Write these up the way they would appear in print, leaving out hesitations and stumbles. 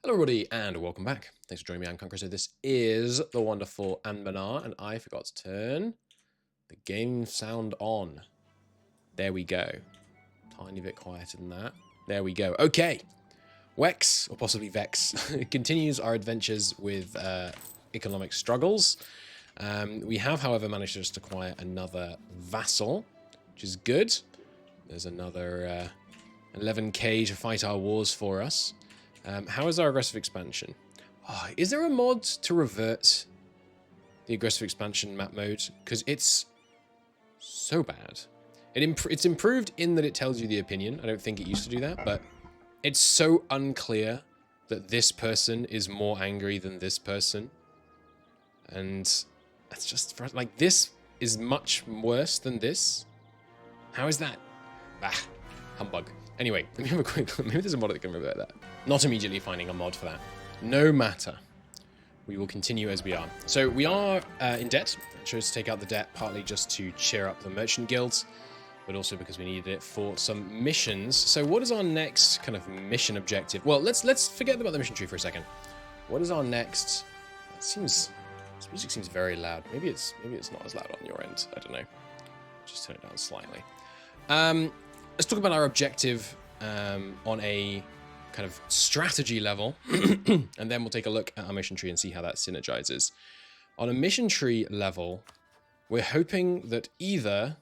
Hello everybody and welcome back. Thanks for joining me, I'm Conqueror. So this is the wonderful Anbennar, and I forgot to turn the game sound on. There we go. Tiny bit quieter than that. There we go. Okay. Wex, or possibly Vex, continues our adventures with economic struggles. We have, however, managed to just acquire another vassal, which is good. There's another 11k to fight our wars for us. How is our aggressive expansion? Oh, is there a mod to revert the aggressive expansion map mode? Because it's so bad. It's improved in that it tells you the opinion. I don't think it used to do that, but it's so unclear that this person is more angry than this person. And that's just, like, this is much worse than this. How is that? Ah, humbug. Anyway, let me have a quick look. Maybe there's a mod that can revert that. Not immediately finding a mod for that. No matter. We will continue as we are. So we are in debt. I chose to take out the debt partly just to cheer up the merchant guilds, but also because we needed it for some missions. So what is our next kind of mission objective? Well, let's forget about the mission tree for a second. What is our next? That seems, this music seems very loud. Maybe it's not as loud on your end. I don't know. Just turn it down slightly. Let's talk about our objective on a kind of strategy level, and then we'll take a look at our mission tree and see how that synergizes. On a mission tree level, we're hoping that either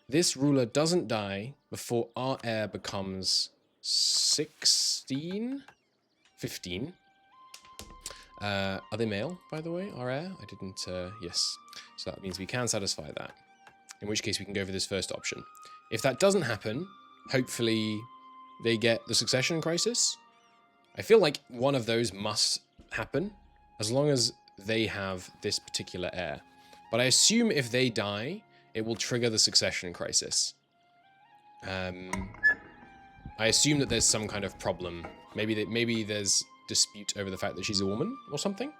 this ruler doesn't die before our heir becomes 16? 15. Are they male, by the way, our heir? I didn't, yes. So that means we can satisfy that. In which case we can go for this first option. If that doesn't happen, hopefully they get the succession crisis. I feel like one of those must happen, as long as they have this particular heir. But I assume if they die, it will trigger the succession crisis. I assume that there's some kind of problem. Maybe there's dispute over the fact that she's a woman or something.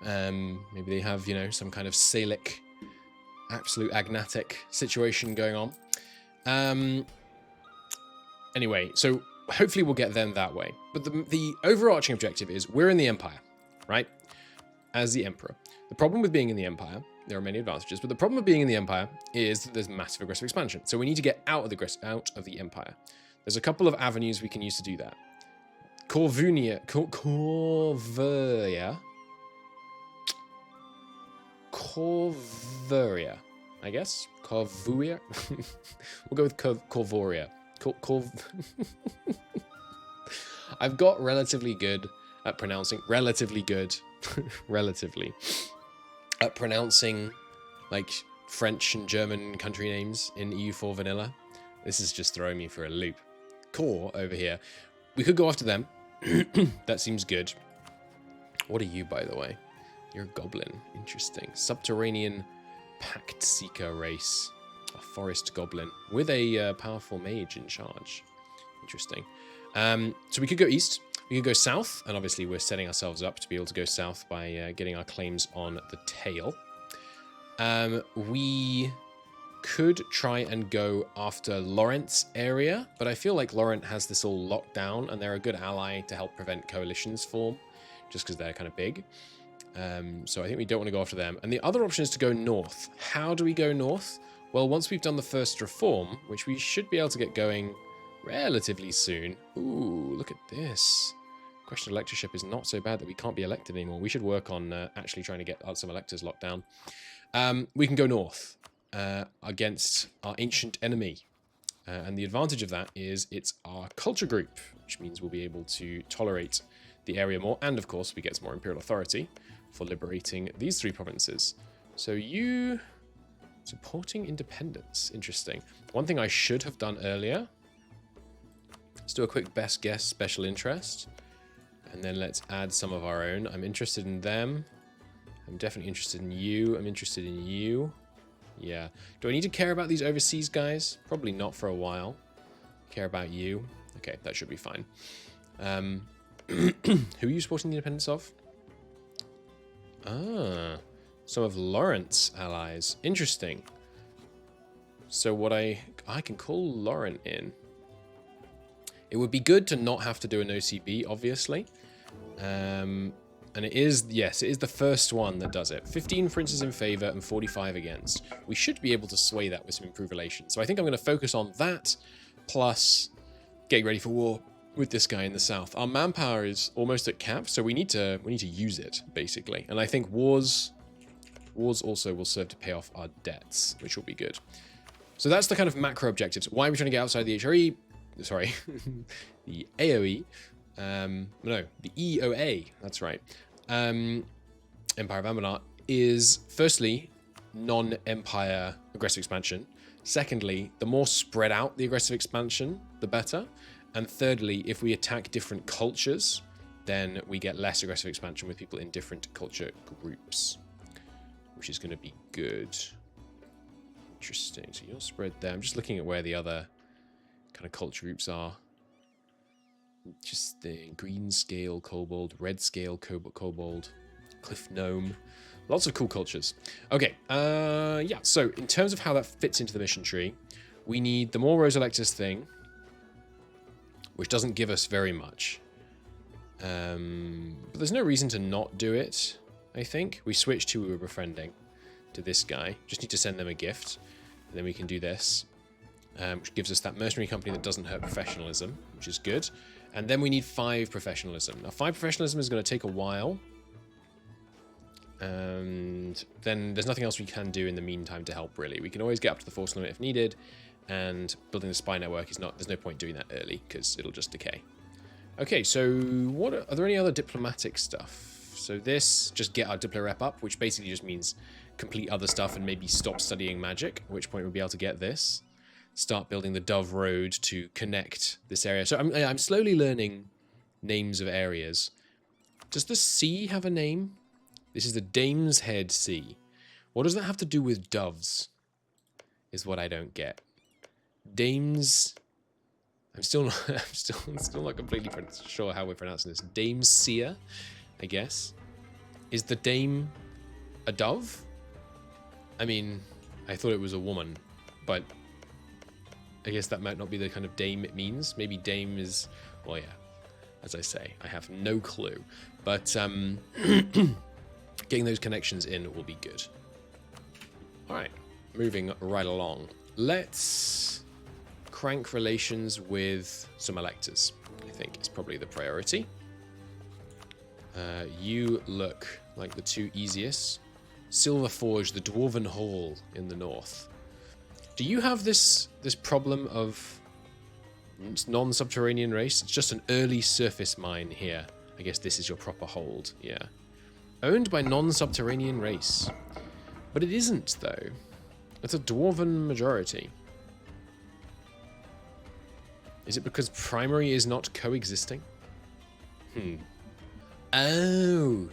Maybe they have, you know, some kind of Salic, absolute agnatic situation going on. Anyway, so hopefully we'll get them that way. But the overarching objective is we're in the Empire, right? As the Emperor. The problem with being in the Empire, there are many advantages, but the problem with being in the Empire is that there's massive aggressive expansion. So we need to get out of the Empire. There's a couple of avenues we can use to do that. Corvuria, I guess. Corvuria. We'll go with Corvoria. I've got relatively good at pronouncing like French and German country names in EU4 vanilla. This is just throwing me for a loop. Core over here. We could go after them. That seems good. What are you, by the way? You're a goblin. Interesting. Subterranean Pact Seeker race. A forest goblin with a powerful mage in charge. Interesting. So we could go east. We could go south. And obviously we're setting ourselves up to be able to go south by getting our claims on the tail. We could try and go after Lawrence area. But I feel like Laurent has this all locked down. And they're a good ally to help prevent coalitions form. Just because they're kind of big. So I think we don't want to go after them. And the other option is to go north. How do we go north? Well, once we've done the first reform, which we should be able to get going relatively soon. Ooh, look at this. Question of electorship is not so bad that we can't be elected anymore. We should work on actually trying to get some electors locked down. We can go north against our ancient enemy. And the advantage of that is it's our culture group, which means we'll be able to tolerate the area more. And, of course, we get some more imperial authority for liberating these three provinces. So you... Supporting independence. Interesting. One thing I should have done earlier. Let's do a quick best guess special interest. And then let's add some of our own. I'm interested in them. I'm definitely interested in you. I'm interested in you. Yeah. Do I need to care about these overseas guys? Probably not for a while. Care about you. Okay, that should be fine. Who are you supporting the independence of? Ah. Some of Lawrence allies. Interesting. So what I can call Laurent in. It would be good to not have to do an OCB, obviously. And it is, yes, it is the first one that does it. 15 princes in favor and 45 against. We should be able to sway that with some improved relations. So I think I'm going to focus on that, plus getting ready for war with this guy in the south. Our manpower is almost at cap, so we need to use it, basically. And I think wars also will serve to pay off our debts, which will be good. So that's the kind of macro objectives. Why are we trying to get outside the HRE? Sorry, the AOE. No, the EOA, that's right. Empire of Anbennar is, firstly, non-empire aggressive expansion. Secondly, the more spread out the aggressive expansion, the better. And thirdly, if we attack different cultures, then we get less aggressive expansion with people in different culture groups, which is going to be good. Interesting. So you're spread there. I'm just looking at where the other kind of culture groups are. Just the green scale kobold, red scale kobold, cliff gnome, lots of cool cultures. Okay, yeah, so in terms of how that fits into the mission tree, we need the more Rose Electus thing, which doesn't give us very much. But there's no reason to not do it, I think. We switch to who we're befriending to this guy. Just need to send them a gift, and then we can do this, which gives us that mercenary company that doesn't hurt professionalism, which is good. And then we need 5 professionalism. Now, 5 professionalism is going to take a while. And then there's nothing else we can do in the meantime to help, really. We can always get up to the force limit if needed. And building the spy network is not... There's no point doing that early, because it'll just decay. Okay, so what are there any other diplomatic stuff? So this, just get our Diplo rep up, which basically just means complete other stuff and maybe stop studying magic, at which point we'll be able to get this. Start building the Dove Road to connect this area. So I'm slowly learning names of areas. Does the sea have a name? This is the Dame's Head Sea. What does that have to do with doves? Is what I don't get. Dame's... I'm still not completely sure how we're pronouncing this. Dame's Sea, I guess. Is the dame a dove? I mean, I thought it was a woman, but I guess that might not be the kind of dame it means. Maybe dame is... Well, yeah. As I say, I have no clue. But getting those connections in will be good. Alright. Moving right along. Let's crank relations with some electors. I think is probably the priority. You look like the 2 easiest. Silverforge, the Dwarven Hall in the north. Do you have this problem of non-subterranean race? It's just an early surface mine here. I guess this is your proper hold, yeah. Owned by non-subterranean race. But it isn't, though. It's a Dwarven majority. Is it because primary is not coexisting? Oh.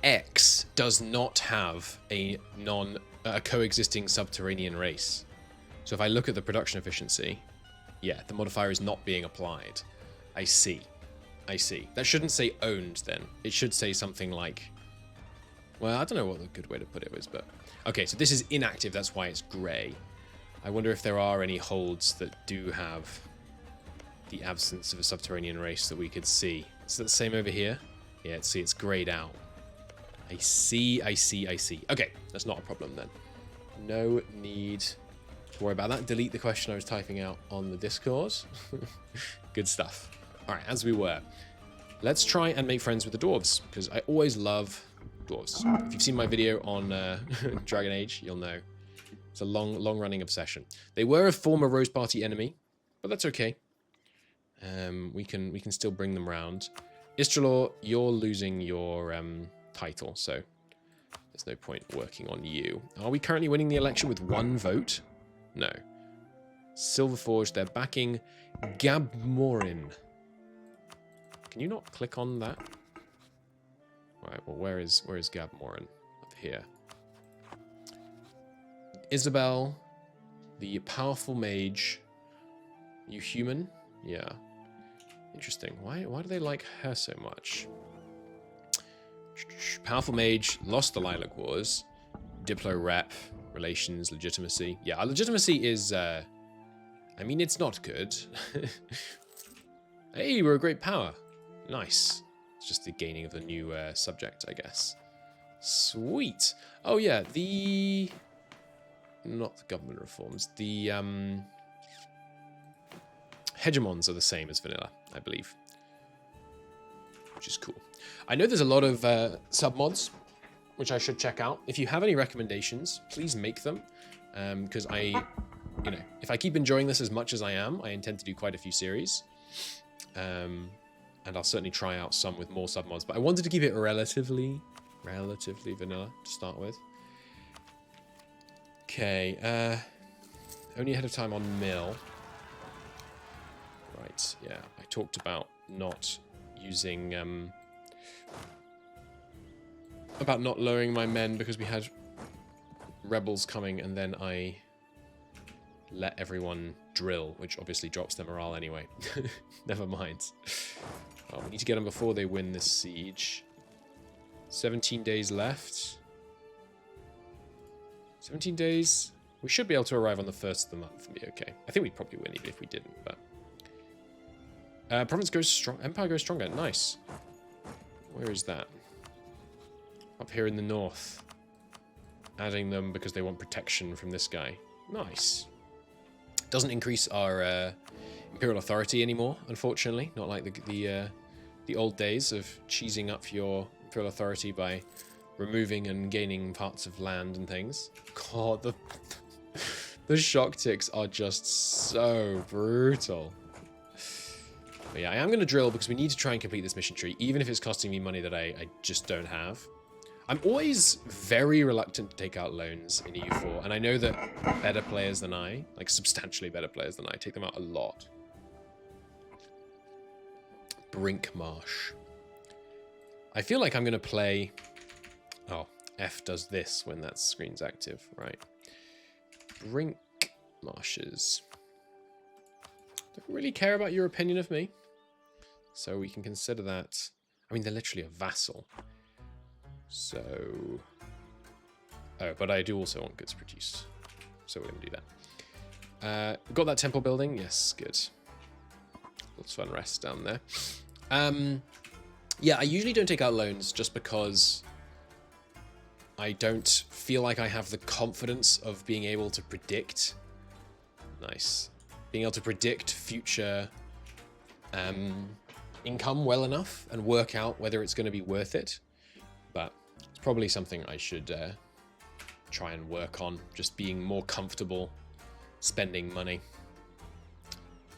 X does not have a coexisting subterranean race. So if I look at the production efficiency, yeah, the modifier is not being applied. I see. I see. That shouldn't say owned then. It should say something like... Well, I don't know what the good way to put it was, but... Okay, so this is inactive, that's why it's grey. I wonder if there are any holds that do have the absence of a subterranean race that we could see. Is that the same over here? Yeah, see, it's greyed out. I see, I see, I see. Okay, that's not a problem then. No need to worry about that. Delete the question I was typing out on the Discord. Good stuff. All right, as we were. Let's try and make friends with the dwarves, because I always love dwarves. If you've seen my video on Dragon Age, you'll know. It's a long-running obsession. They were a former Rose Party enemy, but that's okay. We can still bring them round. Istralor, you're losing your title, so there's no point working on you. Are we currently winning the election with 1 vote? No. Silverforge, they're backing Gabmorin. Can you not click on that? Right, well, where is Gabmorin? Up here. Isabel, the powerful mage. You human? Yeah. Interesting. Why do they like her so much? Powerful mage, lost the Lilac Wars. Diplo rep, relations, legitimacy. Yeah, our legitimacy is, I mean, it's not good. Hey, we're a great power. Nice. It's just the gaining of the new subject, I guess. Sweet. Oh yeah, not the government reforms. The hegemons are the same as vanilla, I believe, which is cool. I know there's a lot of submods which I should check out. If you have any recommendations, please make them, because if I keep enjoying this as much as I am, I intend to do quite a few series, and I'll certainly try out some with more submods. But I wanted to keep it relatively vanilla to start with. Okay, only ahead of time on mill. Right, yeah, I talked about not using, about not lowering my men because we had rebels coming, and then I let everyone drill, which obviously drops their morale anyway. Never mind. Oh, we need to get them before they win this siege. 17 days left. 17 days. We should be able to arrive on the 1st of the month and be okay. I think we'd probably win even if we didn't, but... province goes strong. Empire goes stronger. Nice. Where is that? Up here in the north. Adding them because they want protection from this guy. Nice. Doesn't increase our imperial authority anymore, unfortunately. Not like the old days of cheesing up your imperial authority by removing and gaining parts of land and things. God, the shock ticks are just so brutal. But yeah, I am going to drill because we need to try and complete this mission tree, even if it's costing me money that I just don't have. I'm always very reluctant to take out loans in EU4, and I know that better players than I, like substantially better players than I, take them out a lot. Brink Marsh. I feel like I'm going to play... Oh, F does this when that screen's active, right. Brink Marshes. Don't really care about your opinion of me, so we can consider that... I mean, they're literally a vassal. So... Oh, but I do also want goods produced, so we're going to do that. Got that temple building? Yes, good. Lots of unrest down there. Yeah, I usually don't take out loans just because I don't feel like I have the confidence of being able to predict... Nice. Being able to predict future income well enough and work out whether it's going to be worth it. But it's probably something I should try and work on, just being more comfortable spending money.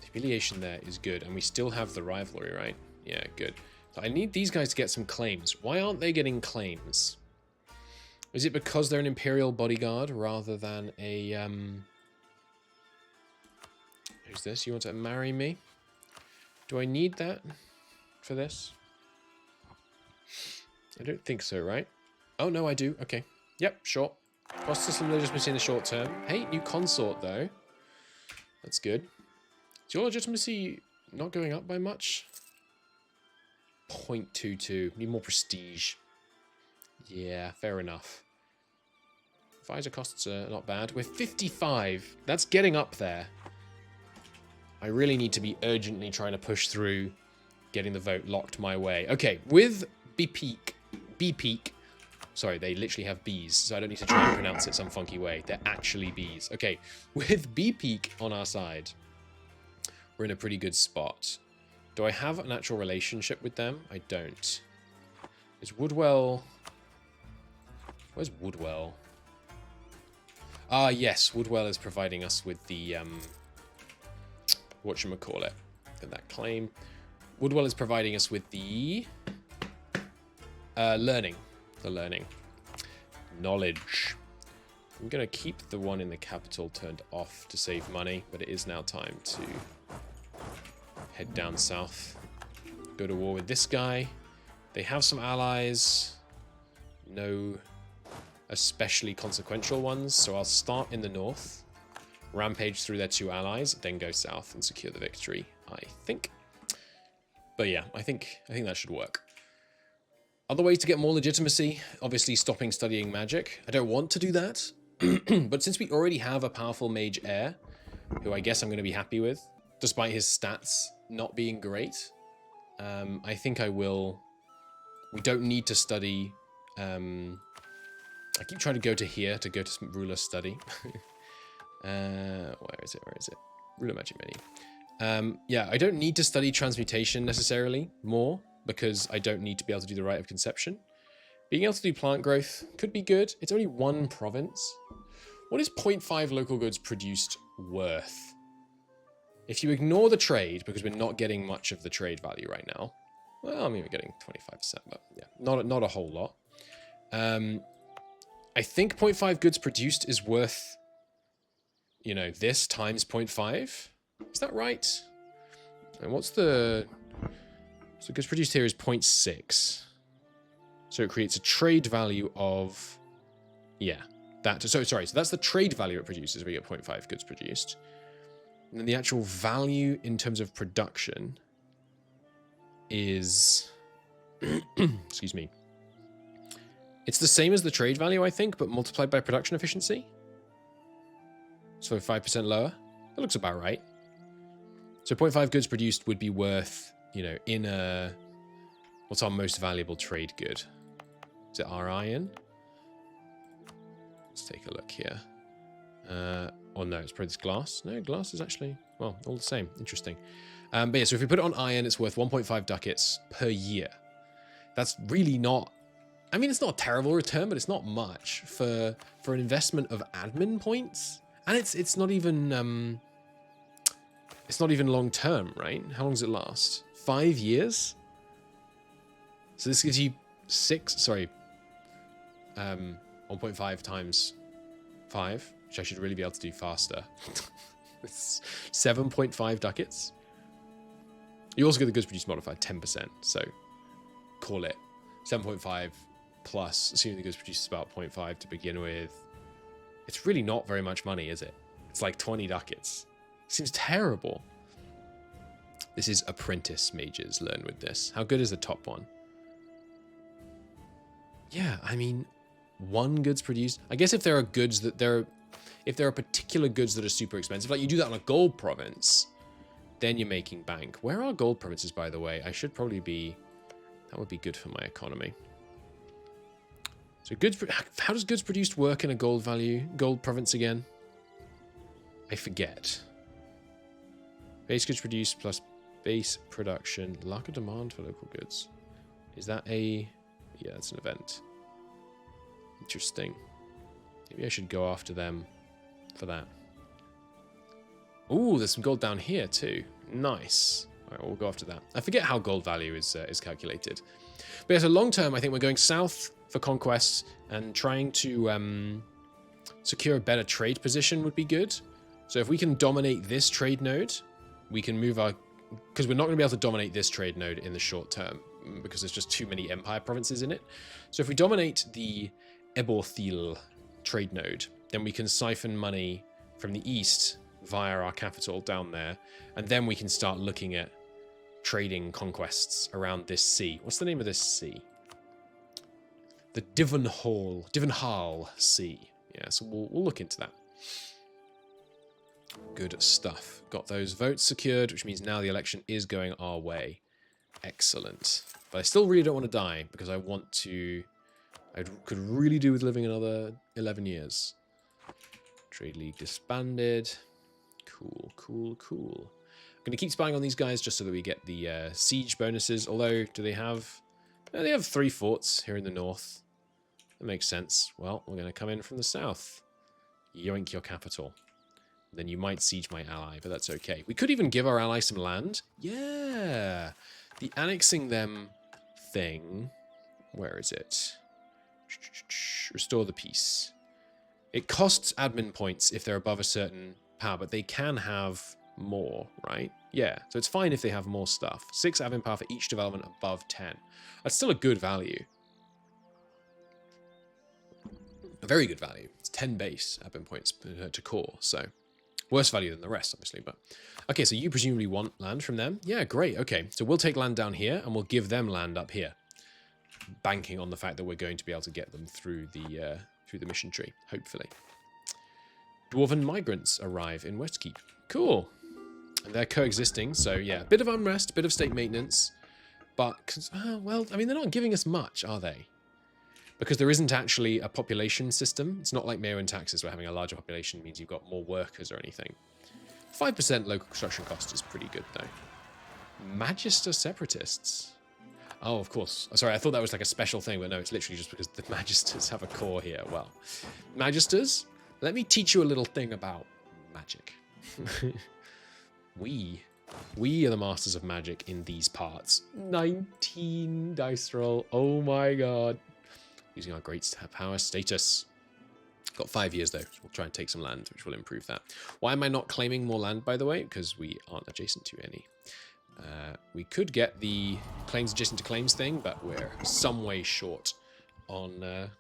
The affiliation there is good, and we still have the rivalry, right? Yeah, good. So I need these guys to get some claims. Why aren't they getting claims? Is it because they're an imperial bodyguard rather than a... Who's this? You want to marry me? Do I need that for this? I don't think so, right? Oh, no, I do. Okay. Yep, sure. Cost us some legitimacy in the short term. Hey, new consort, though. That's good. Is your legitimacy not going up by much? 0.22. Need more prestige. Yeah, fair enough. Advisor costs are not bad. We're 55. That's getting up there. I really need to be urgently trying to push through getting the vote locked my way. Okay, with B-Peak. Sorry, they literally have B's, so I don't need to try and pronounce it some funky way. They're actually B's. Okay, with B-Peak on our side, we're in a pretty good spot. Do I have an actual relationship with them? I don't. Is Woodwell... Where's Woodwell? Ah, yes, Woodwell is providing us with the... whatchamacallit? Get that claim. Woodwell is providing us with the... learning. The learning. Knowledge. I'm going to keep the one in the capital turned off to save money, but it is now time to head down south. Go to war with this guy. They have some allies. No especially consequential ones, so I'll start in the north, rampage through their two allies, then go south and secure the victory, I think. But yeah, I think that should work. Other ways to get more legitimacy, obviously stopping studying magic. I don't want to do that, but since we already have a powerful mage heir, who I guess I'm going to be happy with, despite his stats not being great, I think I will We don't need to study... I keep trying to go to here to go to some ruler study. Where is it? Where is it? Ruler magic menu. Yeah, I don't need to study transmutation necessarily more because I don't need to be able to do the rite of conception. Being able to do plant growth could be good. It's only one province. What is 0.5 local goods produced worth? If you ignore the trade, because we're not getting much of the trade value right now. Well, I mean, we're getting 25%, but yeah, not a whole lot. I think 0.5 goods produced is worth, you know, this times 0.5. Is that right? And what's the... So goods produced here is 0.6. So it creates a trade value of... Yeah. So that's the trade value it produces. We get 0.5 goods produced. And then the actual value in terms of production is... excuse me. It's the same as the trade value, I think, but multiplied by production efficiency. So 5% lower. That looks about right. So 0.5 goods produced would be worth, you know, in a... What's our most valuable trade good? Is it our iron? Let's take a look here. Or no, it's probably this glass. No, glass is actually, well, all the same. Interesting. But yeah, so if we put it on iron, it's worth 1.5 ducats per year. That's really not... I mean, it's not a terrible return, but it's not much for an investment of admin points. And it's not even long term, right? How long does it last? 5 years? So this gives you 1.5 times 5, which I should really be able to do faster. It's 7.5 ducats. You also get the goods produced modified 10%, so call it 7.5 plus, assuming the goods produced is about 0.5 to begin with. It's really not very much money, is it? It's like 20 ducats. Seems terrible. This is apprentice mages learn with this. How good is the top one? Yeah, I mean, 1 goods produced. I guess if there are goods that if there are particular goods that are super expensive, like you do that on a gold province, then you're making bank. Where are gold provinces, by the way? I should probably be... That would be good for my economy. So goods... How does goods produced work in a gold province again? I forget. Base goods produced plus base production. Lack of demand for local goods. Is that a... Yeah, it's an event. Interesting. Maybe I should go after them for that. Ooh, there's some gold down here too. Nice. All right, well, we'll go after that. I forget how gold value is calculated. But yeah, so long term, I think we're going south for conquests and trying to secure a better trade position would be good. So if we can dominate this trade node, we can move our... Because we're not going to be able to dominate this trade node in the short term because there's just too many empire provinces in it. So if we dominate the Eborthil trade node, then we can siphon money from the east via our capital down there, and then we can start looking at trading conquests around this sea. What's the name of this sea? The Divenhall Sea. Yeah, so we'll look into that. Good stuff. Got those votes secured, which means now the election is going our way. Excellent. But I still really don't want to die because I want to... I could really do with living another 11 years. Trade League disbanded. Cool, cool, cool. I'm going to keep spying on these guys just so that we get the siege bonuses. Although, do they have... they have 3 forts here in the north. That makes sense. Well, we're going to come in from the south. Yoink your capital. Then you might siege my ally, but that's okay. We could even give our ally some land. Yeah! The annexing them thing... Where is it? Restore the peace. It costs admin points if they're above a certain power, but they can have more, right? Yeah, so it's fine if they have more stuff. 6 admin power for each development above 10. That's still a good value. A very good value. It's 10 base admin points to core, so... Worse value than the rest, obviously, but... Okay, so you presumably want land from them? Yeah, great, okay. So we'll take land down here, and we'll give them land up here. Banking on the fact that we're going to be able to get them through the mission tree, hopefully. Dwarven migrants arrive in Westkeep. Cool. And they're coexisting, so yeah, bit of unrest, bit of state maintenance. But, well, I mean, they're not giving us much, are they? Because there isn't actually a population system. It's not like mayoran taxes where having a larger population means you've got more workers or anything. 5% local construction cost is pretty good, though. Magister separatists. Oh, of course. Sorry, I thought that was like a special thing, but no, it's literally just because the Magisters have a core here. Well, Magisters, let me teach you a little thing about magic. We are the masters of magic in these parts. 19 dice roll. Oh my god. Using our great power status. Got 5 years, though. So we'll try and take some land, which will improve that. Why am I not claiming more land, by the way? Because we aren't adjacent to any. We could get the claims adjacent to claims thing, but we're some way short on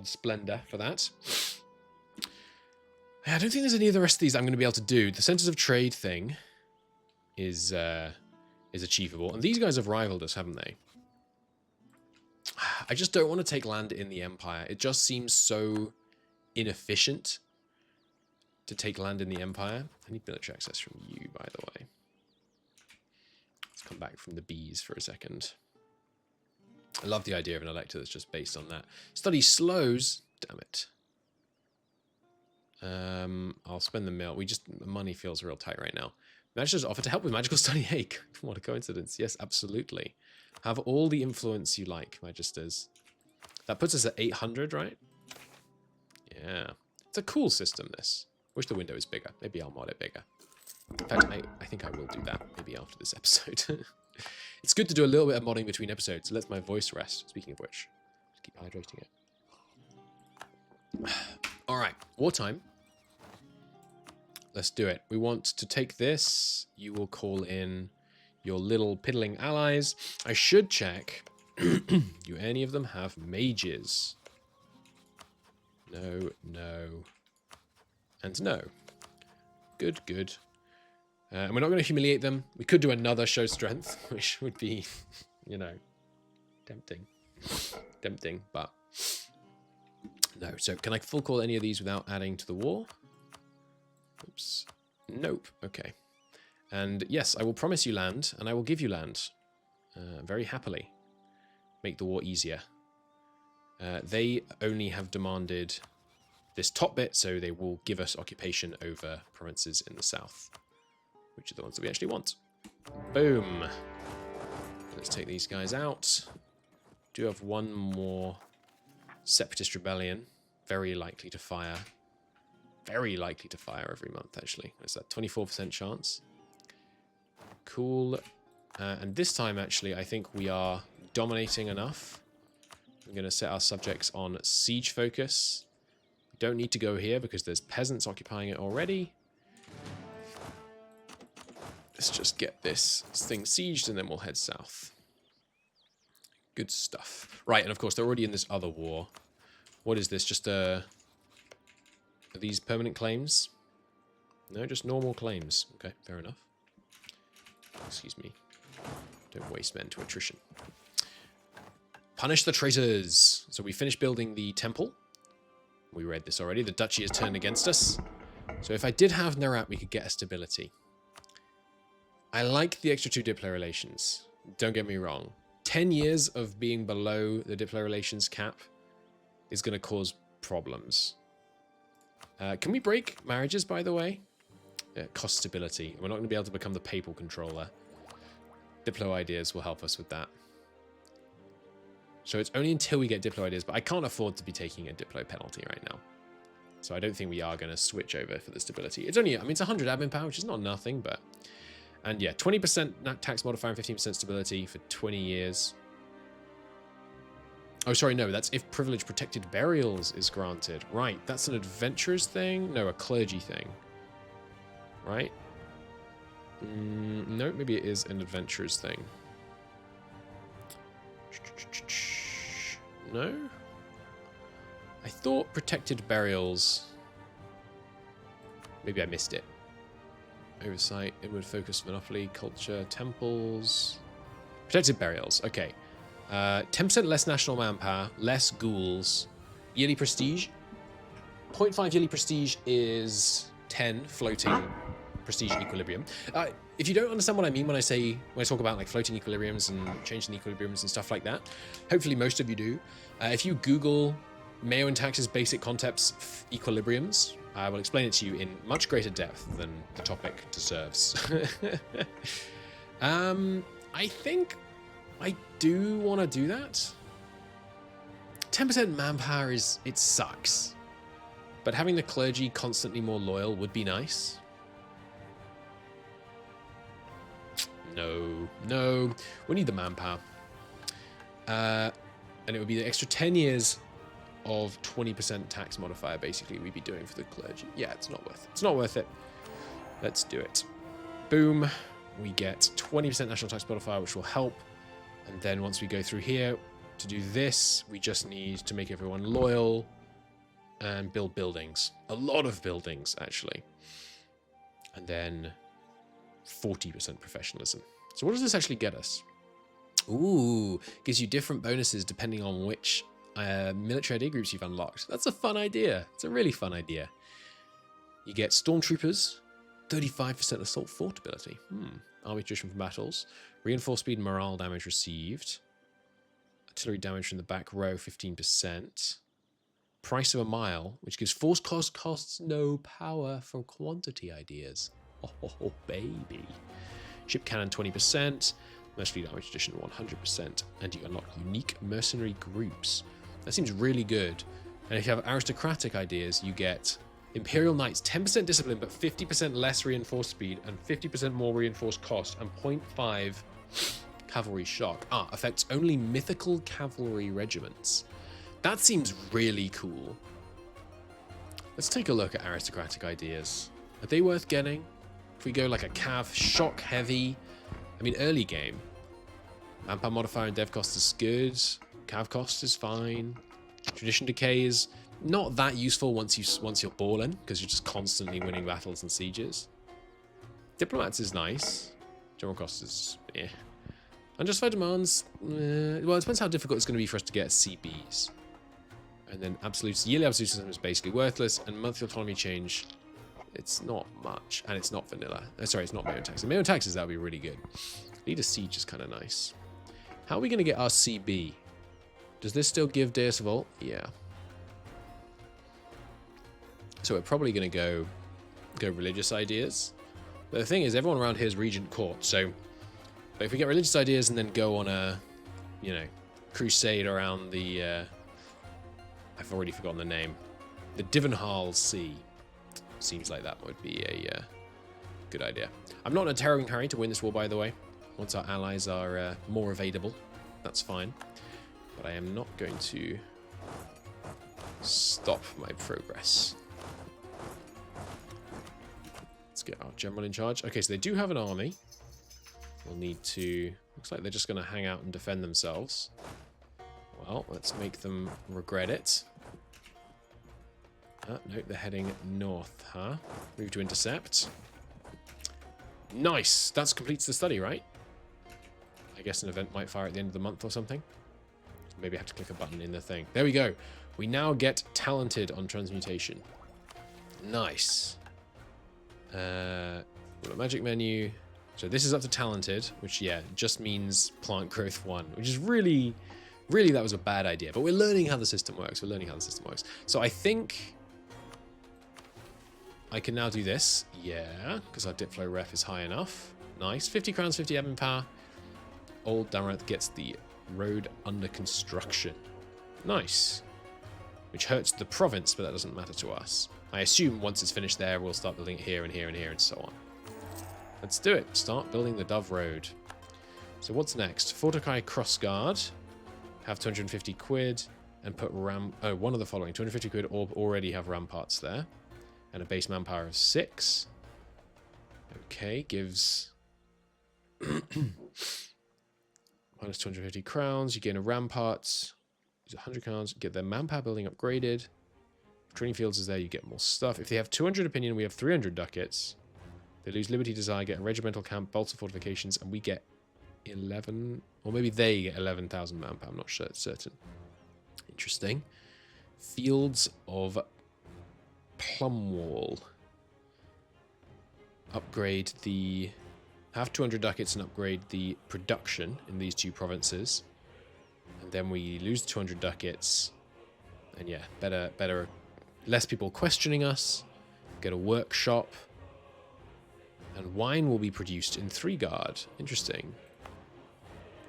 Splendor for that. I don't think there's any of the rest of these I'm going to be able to do. The Centers of Trade thing is achievable. And these guys have rivaled us, haven't they? I just don't want to take land in the Empire. It just seems so inefficient to take land in the Empire. I need military access from you, by the way. Let's come back from the bees for a second. I love the idea of an elector that's just based on that. Study slows. Damn it. I'll spend the mill. Money feels real tight right now. Magisters offer to help with magical study. Hey, what a coincidence. Yes, absolutely. Have all the influence you like, Magisters. That puts us at 800, right? Yeah. It's a cool system, this. Wish the window was bigger. Maybe I'll mod it bigger. In fact, I think I will do that, maybe after this episode. It's good to do a little bit of modding between episodes. It lets my voice rest. Speaking of which, just keep hydrating it. All right, wartime. Let's do it. We want to take this. You will call in your little piddling allies. I should check. Do any of them have mages? No, no, and no. Good, good. And we're not going to humiliate them. We could do another show strength, which would be, you know, tempting. Tempting, but no. So can I full call any of these without adding to the war? Oops. Nope. Okay. And yes, I will promise you land, and I will give you land. Very happily. Make the war easier. They only have demanded this top bit, so they will give us occupation over provinces in the south, which are the ones that we actually want. Boom. Let's take these guys out. Do have one more separatist rebellion. Very likely to fire. Very likely to fire every month, actually. What's that? 24% chance. Cool. And this time, actually, I think we are dominating enough. I'm going to set our subjects on siege focus. We don't need to go here because there's peasants occupying it already. Let's just get this thing sieged and then we'll head south. Good stuff. Right, and of course, they're already in this other war. What is this? Just are these permanent claims? No, just normal claims. Okay, fair enough. Excuse me. Don't waste men to attrition. Punish the traitors. So we finished building the temple. We read this already. The duchy has turned against us. So if I did have Nerat, we could get a stability. I like the extra 2 Diplo relations. Don't get me wrong. 10 years of being below the Diplo relations cap is going to cause problems. Can we break marriages, by the way? Cost stability. We're not going to be able to become the papal controller. Diplo ideas will help us with that. So it's only until we get Diplo ideas, but I can't afford to be taking a Diplo penalty right now. So I don't think we are going to switch over for the stability. It's only, I mean, it's 100 admin power, which is not nothing, but... And yeah, 20% tax modifier and 15% stability for 20 years. Oh, sorry, no, that's if privilege protected burials is granted. Right, that's an adventurers thing? No, a clergy thing. Right? No, maybe it is an adventurers thing. No? I thought protected burials... Maybe I missed it. Oversight, inward focus, monopoly, culture, temples... Protected burials, okay. 10% less national manpower, less ghouls. Yearly prestige. 0.5 yearly prestige is 10 floating prestige equilibrium. If you don't understand what I mean when I talk about like floating equilibriums and changing equilibriums and stuff like that, hopefully most of you do. If you Google Mayo and Tax's basic concepts equilibriums, I will explain it to you in much greater depth than the topic deserves. I think I do want to do that. 10% manpower it sucks. But having the clergy constantly more loyal would be nice. No. We need the manpower. And it would be the extra 10 years of 20% tax modifier, basically, we'd be doing for the clergy. Yeah, it's not worth it. It's not worth it. Let's do it. Boom. We get 20% national tax modifier, which will help. And then once we go through here, to do this, we just need to make everyone loyal and build buildings. A lot of buildings, actually. And then 40% professionalism. So what does this actually get us? Ooh, gives you different bonuses depending on which military idea groups you've unlocked. That's a fun idea. It's a really fun idea. You get stormtroopers, 35% assault fort ability. Army tradition from battles. Reinforced speed and morale damage received. Artillery damage from the back row, 15%. Price of a mile, which gives force costs no power from quantity ideas. Oh, baby. Ship cannon, 20%. Mercenary damage addition, 100%. And you unlock unique mercenary groups. That seems really good. And if you have aristocratic ideas, you get Imperial Knights, 10% discipline, but 50% less reinforced speed and 50% more reinforced cost and 0.5 cavalry shock. Affects only mythical cavalry regiments. That seems really cool. Let's take a look at aristocratic ideas. Are they worth getting? If we go like a cav shock heavy, I mean early game. Manpower modifier and dev cost is good. Cav cost is fine. Tradition decay is not that useful once you're balling, because you're just constantly winning battles and sieges. Diplomats is nice. General cost is Unjustified demands. Well, it depends how difficult it's going to be for us to get CBs. And then yearly absolutism is basically worthless, and monthly autonomy change, it's not much, and it's not vanilla. Sorry, it's not Mayo taxes. Mayo taxes, that would be really good. Leader siege is kind of nice. How are we going to get our CB? Does this still give Deus Volt? Yeah. So we're probably going to go religious ideas. But the thing is, everyone around here is regent court, so but if we get religious ideas and then go on a, crusade around the, I've already forgotten the name, the Divenhall Sea. Seems like that would be a good idea. I'm not in a terrible hurry to win this war, by the way. Once our allies are more available, that's fine. But I am not going to stop my progress. Let's get our general in charge. Okay, so they do have an army. We'll need to... Looks like they're just going to hang out and defend themselves. Well, let's make them regret it. No, they're heading north, huh? Move to intercept. Nice! That completes the study, right? I guess an event might fire at the end of the month or something. Maybe I have to click a button in the thing. There we go. We now get talented on transmutation. Nice. Magic menu. So this is up to talented, which, yeah, just means plant growth 1, which is really, that was a bad idea. But we're learning how the system works. So I think I can now do this. Yeah, because our dip flow ref is high enough. Nice. 50 crowns, 50 admin power. Old Damaranth gets the road under construction. Nice. Which hurts the province, but that doesn't matter to us. I assume once it's finished there, we'll start building it here and here and here and so on. Let's do it. Start building the Dove Road. So what's next? Fortify Crossguard. Have 250 quid and put one of the following. 250 quid or already have ramparts there. And a base manpower of 6. Okay, gives... minus 250 crowns. You gain a ramparts. Use 100 crowns. Get their manpower building upgraded. If training fields is there, you get more stuff. If they have 200 opinion, we have 300 ducats. They lose Liberty Desire, get a regimental camp, bolts of fortifications, and we get 11, or maybe they get 11,000 manpower. I'm not sure, certain. Interesting. Fields of Plumwall. upgrade the... Have 200 ducats and upgrade the production in these two provinces. And then we lose 200 ducats. And yeah, better... Less people questioning us. Get a workshop. And wine will be produced in 3 Interesting.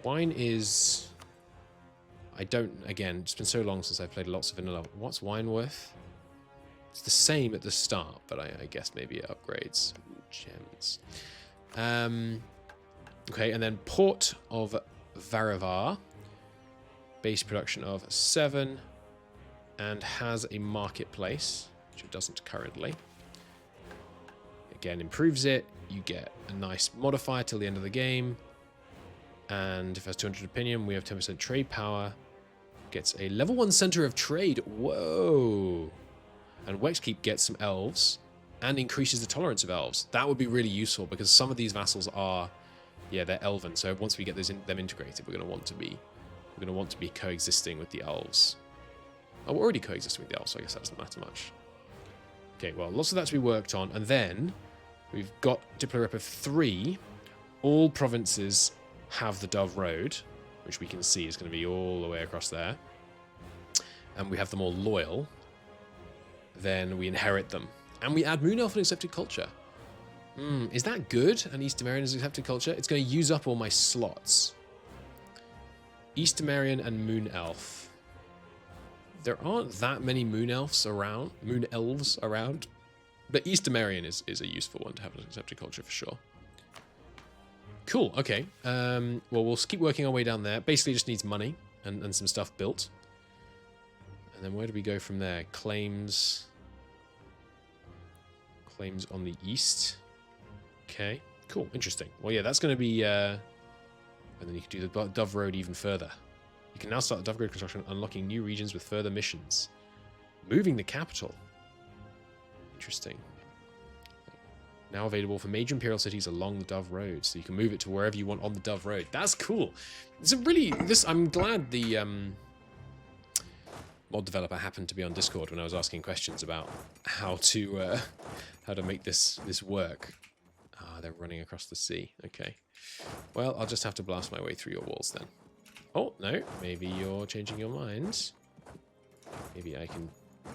Wine is... I don't... Again, it's been so long since I've played lots of vanilla. What's wine worth? It's the same at the start, but I guess maybe it upgrades. Ooh, gems. Okay, and then Port of Varivar. Base production of 7. And has a marketplace, which it doesn't currently. Again, improves it. You get a nice modifier till the end of the game. And if it has 200 opinion, we have 10% trade power. Gets a level 1 center of trade. Whoa. And Wexkeep gets some elves and increases the tolerance of elves. That would be really useful because some of these vassals are, yeah, they're elven. So once we get them integrated, we're going to want to be coexisting with the elves. Oh, we're already coexisting with the elves, so I guess that doesn't matter much. Okay, well, lots of that to be worked on. And then we've got Diplo Rep of 3. All provinces have the Dove Road, which we can see is going to be all the way across there. And we have them all loyal. Then we inherit them. And we add Moon Elf and Accepted Culture. Is that good? And Eastermarian is Accepted Culture? It's going to use up all my slots. Eastermarian and Moon Elf. There aren't that many Moon Elves around. But Eastermarian is a useful one to have an Accepted Culture for sure. Cool, okay. Well, we'll keep working our way down there. Basically just needs money and some stuff built. And then where do we go from there? Claims on the east. Okay, cool, interesting. Well, yeah, that's going to be... and then you can do the Dove Road even further. You can now start the Dove Road construction, unlocking new regions with further missions. Moving the capital. Interesting. Now available for major imperial cities along the Dove Road, so you can move it to wherever you want on the Dove Road. That's cool. It's a really... I'm glad the mod developer happened to be on Discord when I was asking questions about how to make this work. Ah, they're running across the sea. Okay. Well, I'll just have to blast my way through your walls then. Oh, no. Maybe you're changing your mind. Maybe I can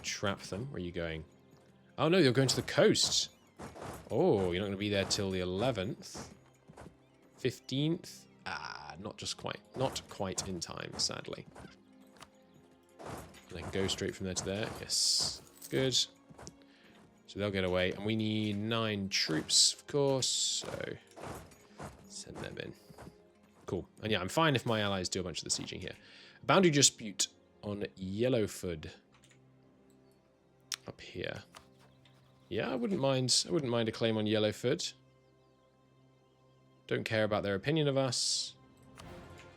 trap them. Where are you going? Oh, no, you're going to the coast. Oh, you're not going to be there till the 11th. 15th? Ah, not quite. Not quite in time, sadly. And I can go straight from there to there. Yes. Good. So they'll get away. And we need 9 troops, of course. So send them in. Cool. And yeah, I'm fine if my allies do a bunch of the sieging here. Boundary dispute on Yellowfoot. Up here. Yeah, I wouldn't mind a claim on Yellowfoot. Don't care about their opinion of us.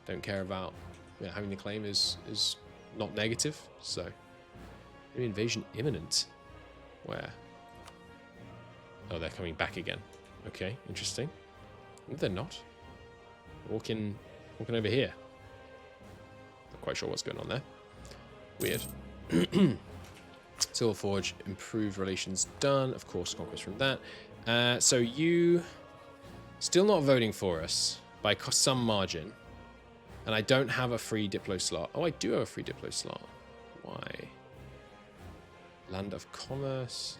Don't care about... Yeah, having the claim is not negative, so... Maybe invasion imminent. Where? Oh, they're coming back again. Okay, interesting. No, they're not. Walking over here. Not quite sure what's going on there. Weird. Silverforge, improved relations done. Of course, conquest from that. So you still not voting for us by some margin. And I don't have a free Diplo slot. Oh, I do have a free Diplo slot. Why? Land of Commerce.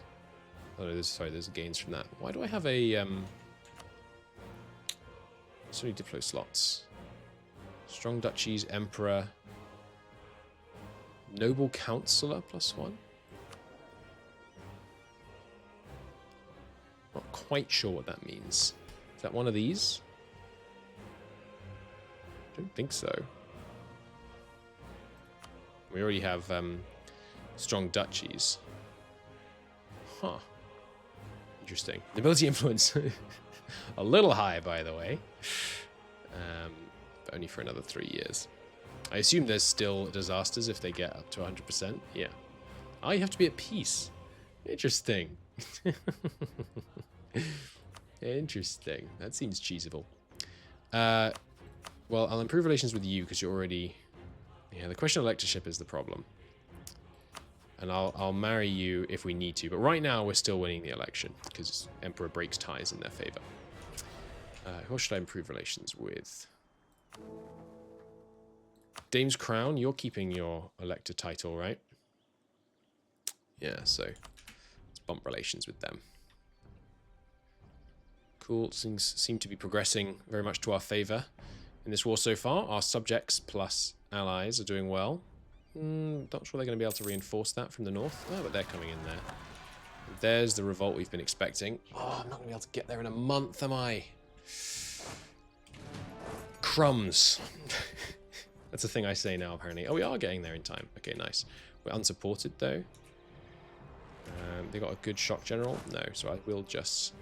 Oh, no, there's gains from that. Why do I have a... so many Diplo slots. Strong Duchies, Emperor. Noble Counselor +1. Not quite sure what that means. Is that one of these? I don't think so. We already have strong duchies. Huh. Interesting. Nobility influence. A little high, by the way. But only for another 3 years. I assume there's still disasters if they get up to 100%. Yeah. Oh, you have to be at peace. Interesting. Interesting. That seems cheesable. Well, I'll improve relations with you because you're already... Yeah, the question of electorship is the problem. And I'll marry you if we need to. But right now, we're still winning the election because Emperor breaks ties in their favor. Who should I improve relations with? Dame's Crown, you're keeping your elector title, right? Yeah, so let's bump relations with them. Cool, things seem to be progressing very much to our favor in this war so far. Our subjects plus allies are doing well. Not sure they're going to be able to reinforce that from the north. Oh, but they're coming in there. There's the revolt we've been expecting. Oh, I'm not going to be able to get there in a month, am I? Crumbs. That's a thing I say now, apparently. Oh, we are getting there in time. Okay, nice. We're unsupported, though. They got a good shock general? No, so I will just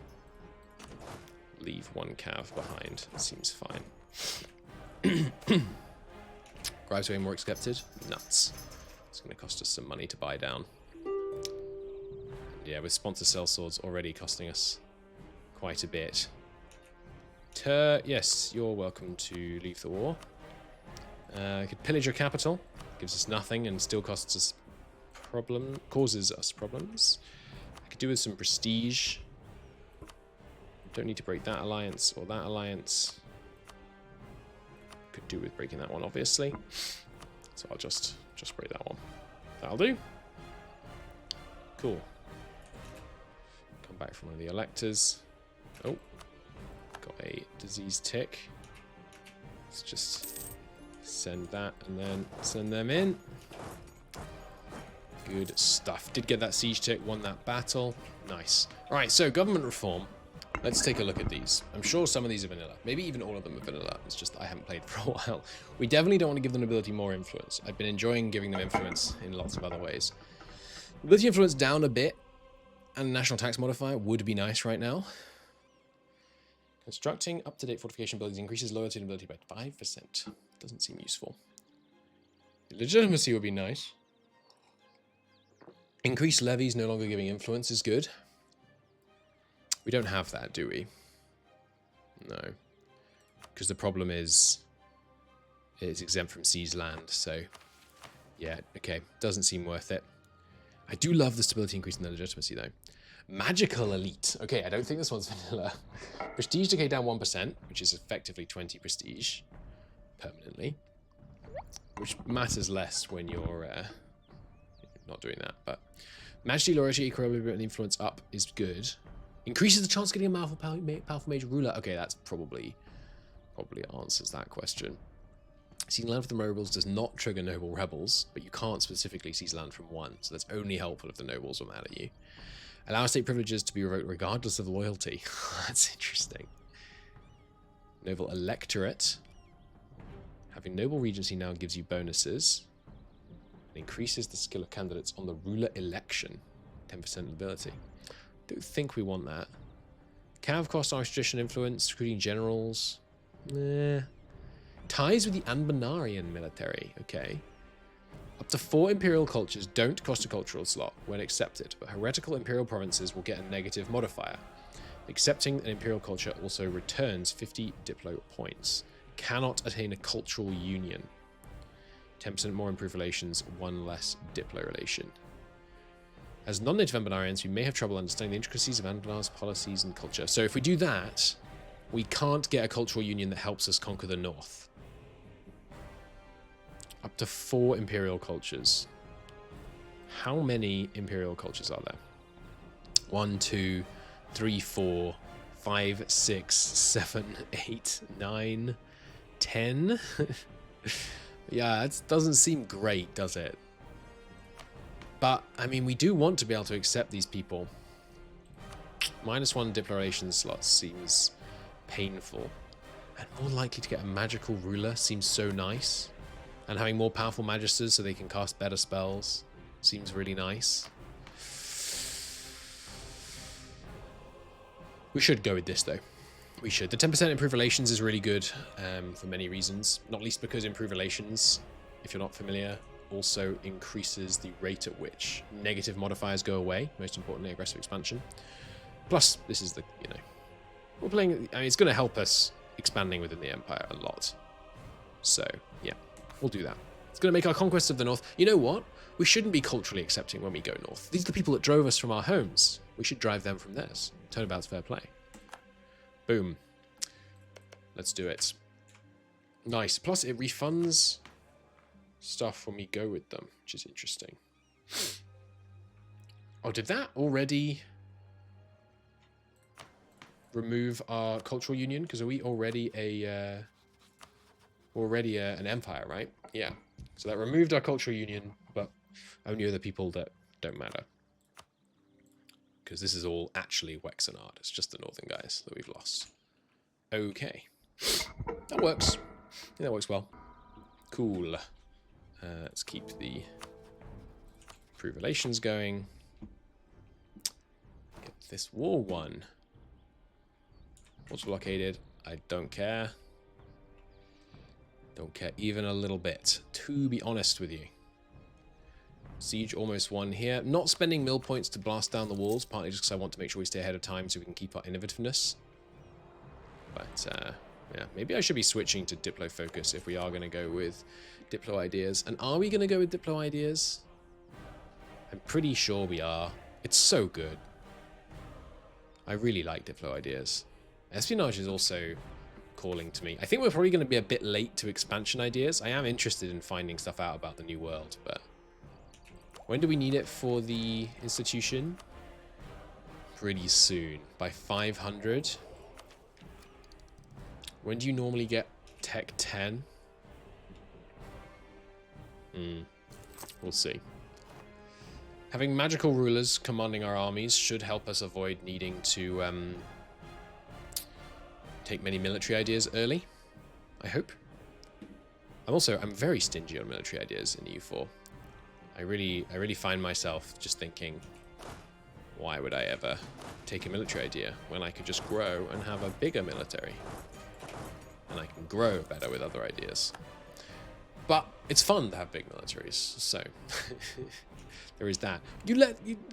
leave one cav behind. It seems fine. Grives way more accepted? Nuts. It's going to cost us some money to buy down. And yeah, with sponsor sellswords already costing us quite a bit. Yes, you're welcome to leave the war. Could pillage your capital. Gives us nothing and still costs us causes us problems. I could do with some prestige. Don't need to break that alliance or that alliance. Could do with breaking that one, obviously. So I'll just break that one. That'll do. Cool. Come back from one of the electors. Oh, got a disease tick. Let's just send that and then send them in. Good stuff. Did get that siege tick, won that battle. Nice. All right, so government reform. Let's take a look at these. I'm sure some of these are vanilla. Maybe even all of them are vanilla. It's just I haven't played for a while. We definitely don't want to give the nobility more influence. I've been enjoying giving them influence in lots of other ways. Nobility influence down a bit, and national tax modifier would be nice right now. Constructing up-to-date fortification buildings increases loyalty and nobility by 5%. Doesn't seem useful. Legitimacy would be nice. Increased levies no longer giving influence is good. We don't have that, do we? No. Because the problem is it's exempt from seized land, so yeah, okay. Doesn't seem worth it. I do love the stability increase in the legitimacy, though. Magical elite. Okay, I don't think this one's vanilla. Prestige decay down 1%, which is effectively 20 prestige permanently. Which matters less when you're not doing that, but majesty, loyalty, equilibrium, and influence up is good. Increases the chance of getting a powerful major ruler. Okay, that's probably answers that question. Seizing land from the nobles does not trigger noble rebels, but you can't specifically seize land from one, so that's only helpful if the nobles are mad at you. Allow state privileges to be revoked regardless of loyalty. That's interesting. Noble electorate. Having noble regency now gives you bonuses. It increases the skill of candidates on the ruler election. 10% ability. Don't think we want that. Cav cost our tradition influence, recruiting generals. Nah. Ties with the Anbennarian military. Okay. Up to 4 imperial cultures don't cost a cultural slot when accepted, but heretical imperial provinces will get a negative modifier. Accepting an imperial culture also returns 50 diplo points. Cannot attain a cultural union. 10% more improved relations, 1 less diplo relation. As non-native Anbennarians, we may have trouble understanding the intricacies of Anbennar's policies and culture. So if we do that, we can't get a cultural union that helps us conquer the north. Up to 4 imperial cultures. How many imperial cultures are there? 1, 2, 3, 4, 5, 6, 7, 8, 9, 10. Yeah, it doesn't seem great, does it? But, I mean, we do want to be able to accept these people. -1 diploration slots seems painful. And more likely to get a magical ruler seems so nice. And having more powerful magisters so they can cast better spells seems really nice. We should go with this, though. We should. The 10% improved relations is really good for many reasons. Not least because improved relations, if you're not familiar, also increases the rate at which negative modifiers go away. Most importantly, aggressive expansion. Plus, this is the, we're playing, I mean, it's going to help us expanding within the Empire a lot. So, yeah, we'll do that. It's going to make our conquest of the north. You know what? We shouldn't be culturally accepting when we go north. These are the people that drove us from our homes. We should drive them from theirs. Turnabout's fair play. Boom. Let's do it. Nice. Plus, it refunds stuff when we go with them, which is interesting. Oh, did that already remove our cultural union? Because are we already an empire, right? Yeah. So that removed our cultural union, but only other people that don't matter. Because this is all actually Wexenard. It's just the northern guys that we've lost. Okay. That works. Yeah, that works well. Cool. Let's keep the improved relations going. Get this war won. What's blockaded? I don't care. Don't care even a little bit, to be honest with you. Siege almost won here. Not spending mill points to blast down the walls, partly just because I want to make sure we stay ahead of time so we can keep our innovativeness. But, yeah, maybe I should be switching to Diplo Focus if we are going to go with Diplo Ideas. And are we going to go with Diplo Ideas? I'm pretty sure we are. It's so good. I really like Diplo Ideas. Espionage is also calling to me. I think we're probably going to be a bit late to expansion ideas. I am interested in finding stuff out about the new world, but when do we need it for the institution? Pretty soon. By 500. When do you normally get Tech 10? We'll see. Having magical rulers commanding our armies should help us avoid needing to take many military ideas early, I hope. I'm very stingy on military ideas in EU4. I really find myself just thinking, why would I ever take a military idea when I could just grow and have a bigger military? And I can grow better with other ideas. But it's fun to have big militaries, so there is that.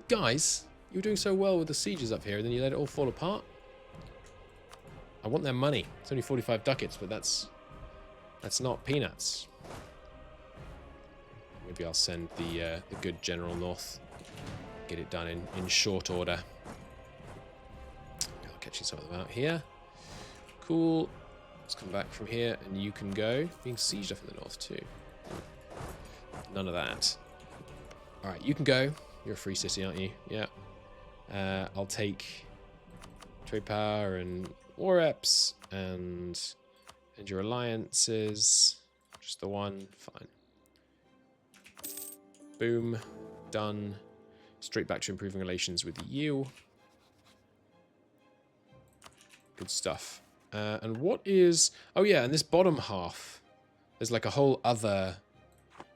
Guys, you were doing so well with the sieges up here, and then you let it all fall apart. I want their money. It's only 45 ducats, but that's not peanuts. Maybe I'll send the good General North. Get it done in short order. I'll catch you some of them out here. Cool. Let's come back from here, and you can go. Being sieged up in the north too. None of that. All right, you can go. You're a free city, aren't you? Yeah. I'll take trade power and war reps and your alliances. Just the one. Fine. Boom. Done. Straight back to improving relations with the EU. Good stuff. And what is... Oh yeah, and this bottom half, there's like a whole other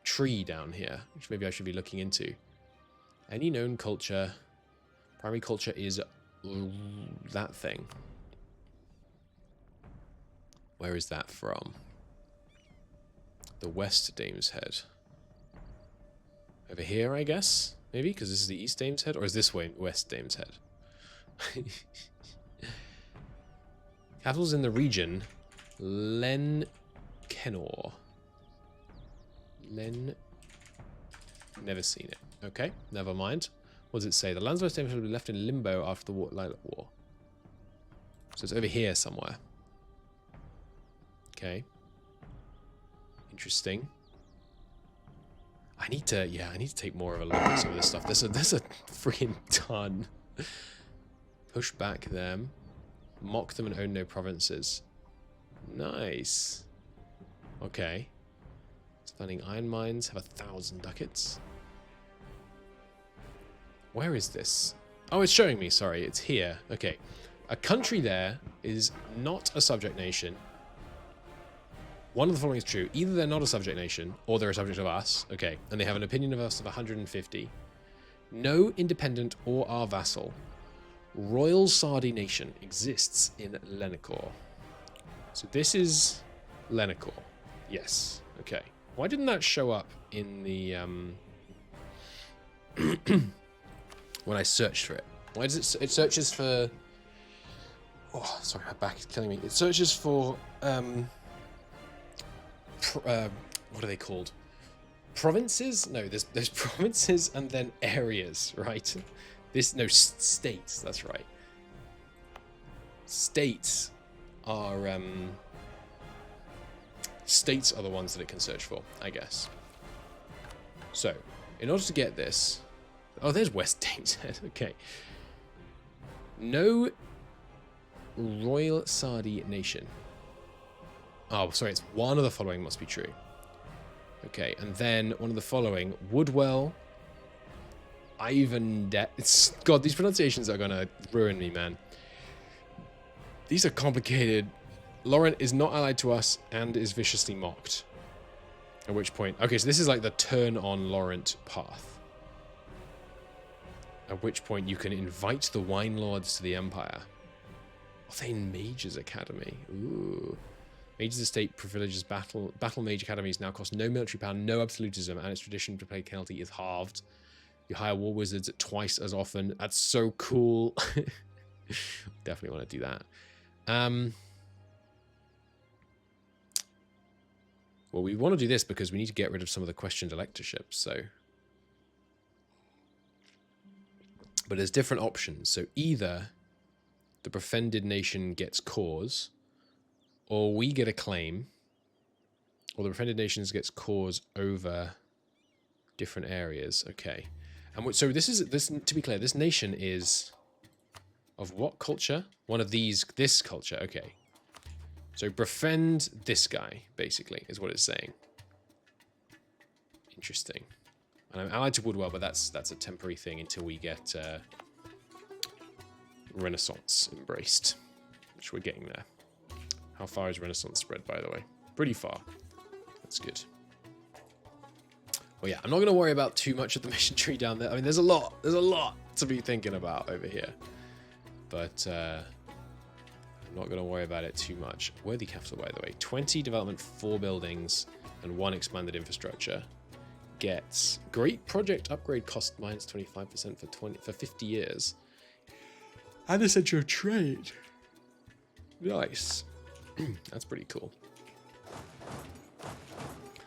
tree down here, which maybe I should be looking into. Any known culture. Primary culture is that thing. Where is that from? The West Dame's Head. Over here, I guess? Maybe, because this is the East Dame's Head? Or is this way West Dame's Head? Capitals in the region. Len Kenor. Never seen it. Okay, never mind. What does it say? The lands of West Dame's Head will be left in limbo after the Lilac War. So it's over here somewhere. Okay. Interesting. I need to take more of a look at some of this stuff. There's a freaking ton. Push back them. Mock them and own no provinces. Nice. Okay. Expanding iron mines. Have 1,000 ducats. Where is this? Oh, it's showing me. Sorry, it's here. Okay. A country there is not a subject nation. One of the following is true. Either they're not a subject nation, or they're a subject of us. Okay. And they have an opinion of us of 150. No independent or our vassal. Royal Sardi nation exists in Lenacor. So this is Lenacor. Yes. Okay. Why didn't that show up in the when I searched for it? Why does it searches for... Oh, sorry, my back is killing me. It searches for what are they called? provinces? No, there's provinces and then areas, right? No, states, that's right. States are the ones that it can search for, I guess. So, in order to get this... Oh, there's West Daneshead. Okay. No Royal Sardi nation. Oh, sorry, it's one of the following must be true. Okay, and then one of the following. Woodwell. God, these pronunciations are going to ruin me, man. These are complicated. Laurent is not allied to us and is viciously mocked. At which point... Okay, so this is like the turn on Laurent path. At which point you can invite the Wine Lords to the Empire. Thane Mage's Academy. Ooh. Mage's Estate privileges Battle Mage Academies now cost no military power, no absolutism, and its tradition to play penalty is halved. You hire war wizards at twice as often. That's so cool. Definitely want to do that. Well, we want to do this because we need to get rid of some of the questioned electorships, so... But there's different options. So either the befriended nation gets cause, or we get a claim, or the befriended nations gets cause over different areas. Okay. And so this to be clear, this nation is of what culture? One of this culture. Okay. So befriend this guy, basically, is what it's saying. Interesting. And I'm allied to Woodwell, but that's a temporary thing until we get Renaissance embraced, which we're getting there. How far is Renaissance spread, by the way? Pretty far. That's good. Well, yeah, I'm not going to worry about too much of the mission tree down there. I mean, there's a lot to be thinking about over here. But I'm not going to worry about it too much. Worthy capital, by the way. 20 development, 4 buildings, and 1 expanded infrastructure. Gets great project upgrade cost minus 25% for 50 years. And essential trade. Nice. That's pretty cool.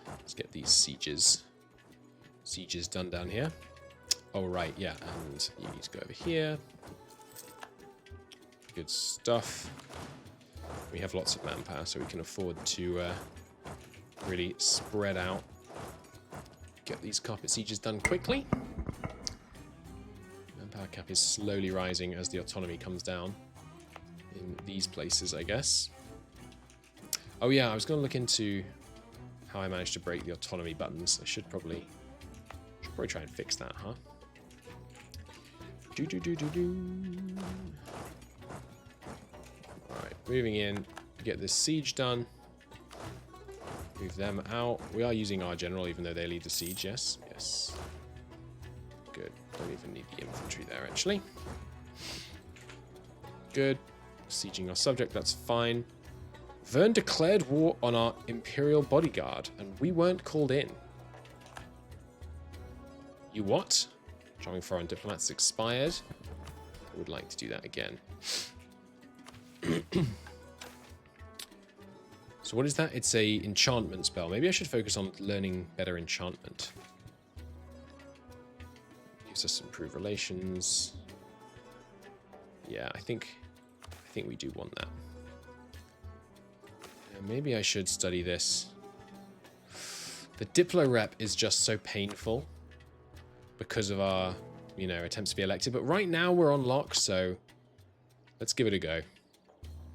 Let's get these sieges done down here. Oh, right, yeah, and you need to go over here. Good stuff. We have lots of manpower, so we can afford to really spread out. Get these carpet sieges done quickly. Manpower cap is slowly rising as the autonomy comes down in these places, I guess. Oh yeah, I was going to look into how I managed to break the autonomy buttons. I should probably try and fix that, huh? Alright, moving in. Get this siege done. Move them out. We are using our general, even though they lead the siege, yes? Yes. Good. Don't even need the infantry there, actually. Good. Sieging our subject, that's fine. Vern declared war on our Imperial bodyguard, and we weren't called in. You what? Charming foreign diplomats expired. I would like to do that again. So what is that? It's a enchantment spell. Maybe I should focus on learning better enchantment. Gives us improved relations. Yeah, I think we do want that. Maybe I should study this. The Diplo rep is just so painful because of our, attempts to be elected. But right now we're on lock, so let's give it a go.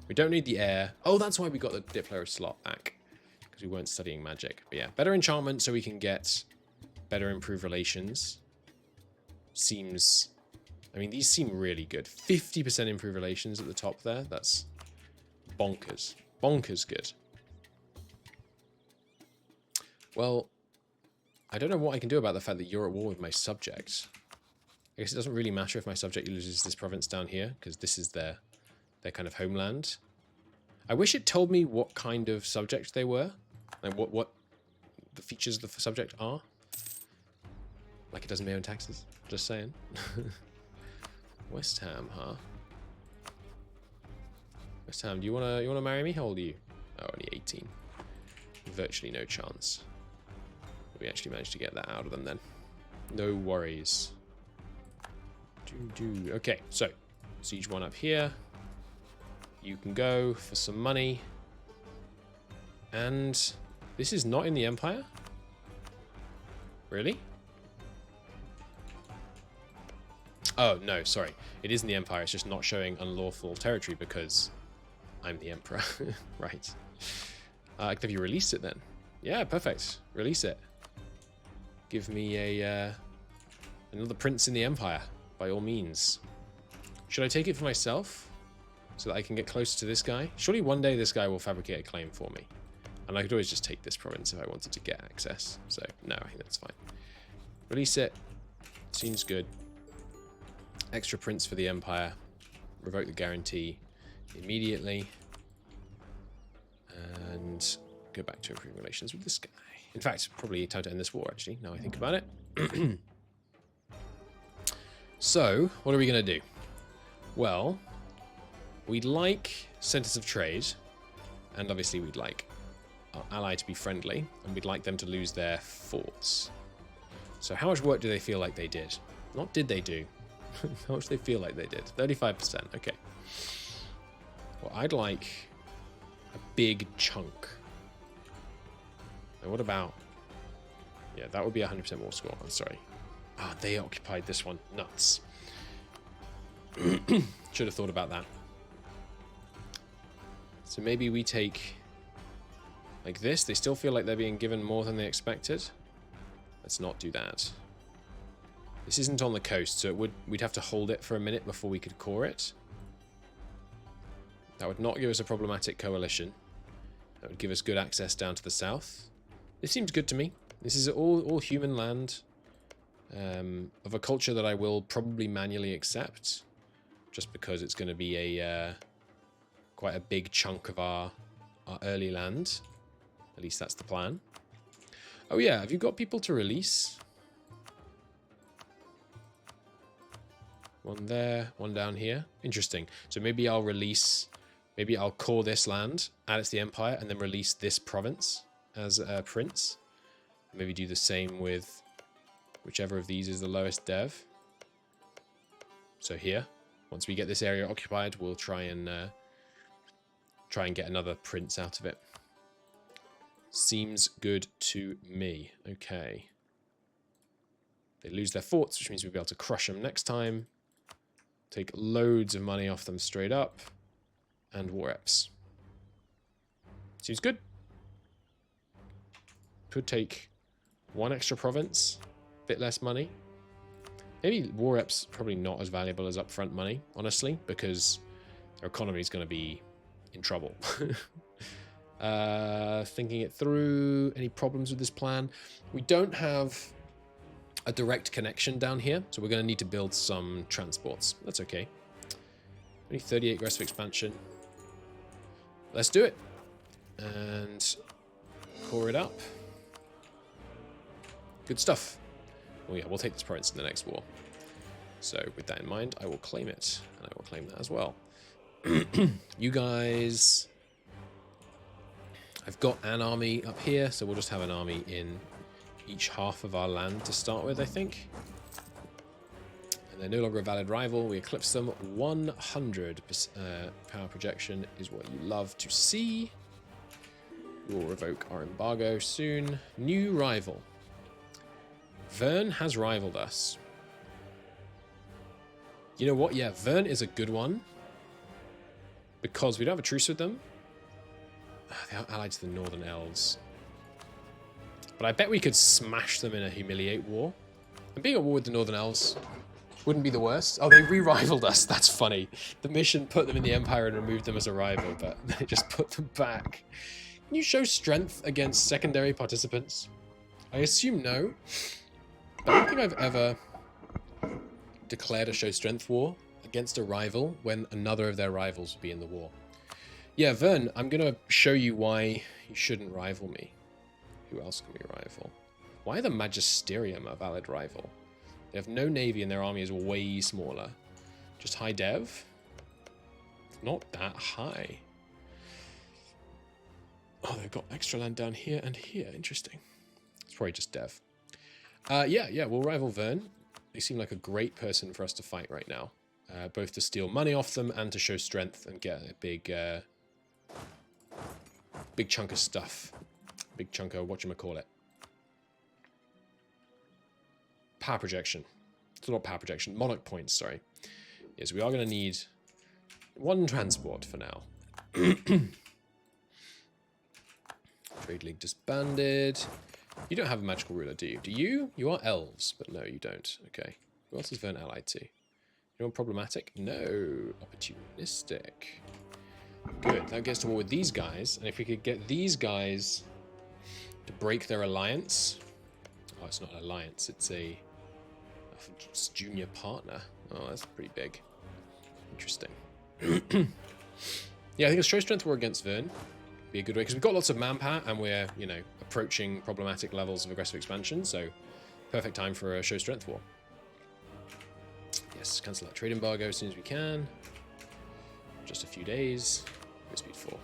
We don't need the air. Oh, that's why we got the Diplo slot back, because we weren't studying magic. But yeah, better enchantment so we can get better improved relations. Seems... I mean, these seem really good. 50% improved relations at the top there. That's bonkers. Bonkers good. Well, I don't know what I can do about the fact that you're at war with my subject. I guess it doesn't really matter if my subject loses this province down here, because this is their kind of homeland. I wish it told me what kind of subject they were, like what the features of the subject are. Like it does in my own taxes. Just saying. West Ham, huh? West Ham, do you wanna marry me? How old are you? Oh, only 18. Virtually no chance. We actually managed to get that out of them then. No worries. Okay, so siege 1 up here. You can go for some money. And this is not in the Empire? Really? Oh, no, sorry. It is in the Empire. It's just not showing unlawful territory because I'm the Emperor. Right. Have you released it then? Yeah, perfect. Release it. Give me a another prince in the Empire, by all means. Should I take it for myself so that I can get closer to this guy? Surely one day this guy will fabricate a claim for me. And I could always just take this province if I wanted to get access. So, no, I think that's fine. Release it. Seems good. Extra prince for the Empire. Revoke the guarantee immediately. And go back to improving relations with this guy. In fact, probably time to end this war, actually, now I think about it. So, what are we going to do? Well, we'd like centers of trade. And obviously we'd like our ally to be friendly. And we'd like them to lose their forts. So how much work do they feel like they did? Not did they do. How much do they feel like they did? 35%. Okay. Well, I'd like a big chunk. Now, what about... Yeah, that would be 100% more score. I'm sorry. Ah, they occupied this one. Nuts. Should have thought about that. So maybe we take... like this. They still feel like they're being given more than they expected. Let's not do that. This isn't on the coast, so we'd have to hold it for a minute before we could core it. That would not give us a problematic coalition. That would give us good access down to the south. This seems good to me. This is all human land of a culture that I will probably manually accept, just because it's going to be a quite a big chunk of our early land. At least that's the plan. Oh yeah, have you got people to release? One there, one down here. Interesting. So maybe I'll release... maybe I'll core this land, add it to the Empire, and then release this province as a prince. Maybe do the same with whichever of these is the lowest dev. So here, once we get this area occupied, we'll try and get another prince out of it. Seems good to me. Okay. They lose their forts, which means we'll be able to crush them next time. Take loads of money off them straight up. And war reps. Seems good. Could take one extra province. Bit less money. Maybe war reps probably not as valuable as upfront money, honestly, because their economy is going to be in trouble. Thinking it through. Any problems with this plan? We don't have a direct connection down here, so we're going to need to build some transports. That's okay. Only 38 aggressive expansion. Let's do it. And core it up. Good stuff. Oh yeah, we'll take this province in the next war. So with that in mind, I will claim it. And I will claim that as well. You guys... I've got an army up here, so we'll just have an army in each half of our land to start with, I think. And they're no longer a valid rival. We eclipse them. 100 power projection is what you love to see. We'll revoke our embargo soon. New rival. Vern has rivaled us. You know what? Yeah, Vern is a good one. Because we don't have a truce with them. They are allied to the Northern Elves. But I bet we could smash them in a humiliate war. And being at war with the Northern Elves wouldn't be the worst. Oh, they re-rivaled us. That's funny. The mission put them in the Empire and removed them as a rival, but then it just put them back. Can you show strength against secondary participants? I assume no. I don't think I've ever declared a show strength war against a rival when another of their rivals would be in the war. Yeah, Vern, I'm going to show you why you shouldn't rival me. Who else can we rival? Why are the Magisterium a valid rival? They have no navy and their army is way smaller. Just high dev? Not that high. Oh, they've got extra land down here and here. Interesting. It's probably just dev. Yeah, we'll rival Vern. They seem like a great person for us to fight right now. Both to steal money off them and to show strength and get a big chunk of stuff. Big chunk of whatchamacallit. Power projection. It's not power projection. Monarch points, sorry. Yes, we are going to need one transport for now. Trade League disbanded. You don't have a magical ruler, do you? Do you? You are elves, but no, you don't. Okay. Who else is Vern allied to? Anyone problematic? No. Opportunistic. Good. That gets to war with these guys. And if we could get these guys to break their alliance. Oh, it's not an alliance. It's a junior partner. Oh, that's pretty big. Interesting. Yeah, I think a show strength war against Vern be a good way, because we've got lots of manpower and we're, you know, approaching problematic levels of aggressive expansion, so perfect time for a show strength war. Yes, cancel that trade embargo as soon as we can. Just a few days. Speed 4.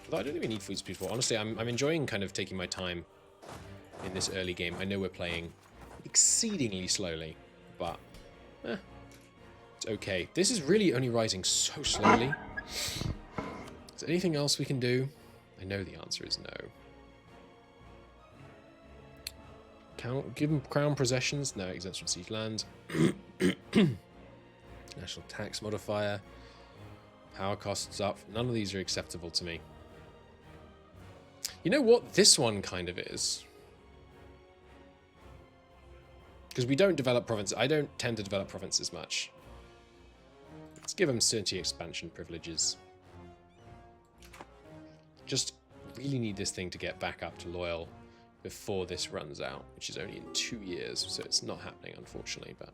Although I don't think we need speed 4. Honestly, I'm enjoying kind of taking my time in this early game. I know we're playing exceedingly slowly, but it's okay. This is really only rising so slowly. Is there anything else we can do? I know the answer is no. Give them crown possessions. No, exempts from siege land. National tax modifier. Power costs up. None of these are acceptable to me. You know what? This one kind of is. Because we don't develop provinces. I don't tend to develop provinces much. Let's give them certainty expansion privileges. Just really need this thing to get back up to loyal before this runs out, which is only in 2 years, so it's not happening, unfortunately. But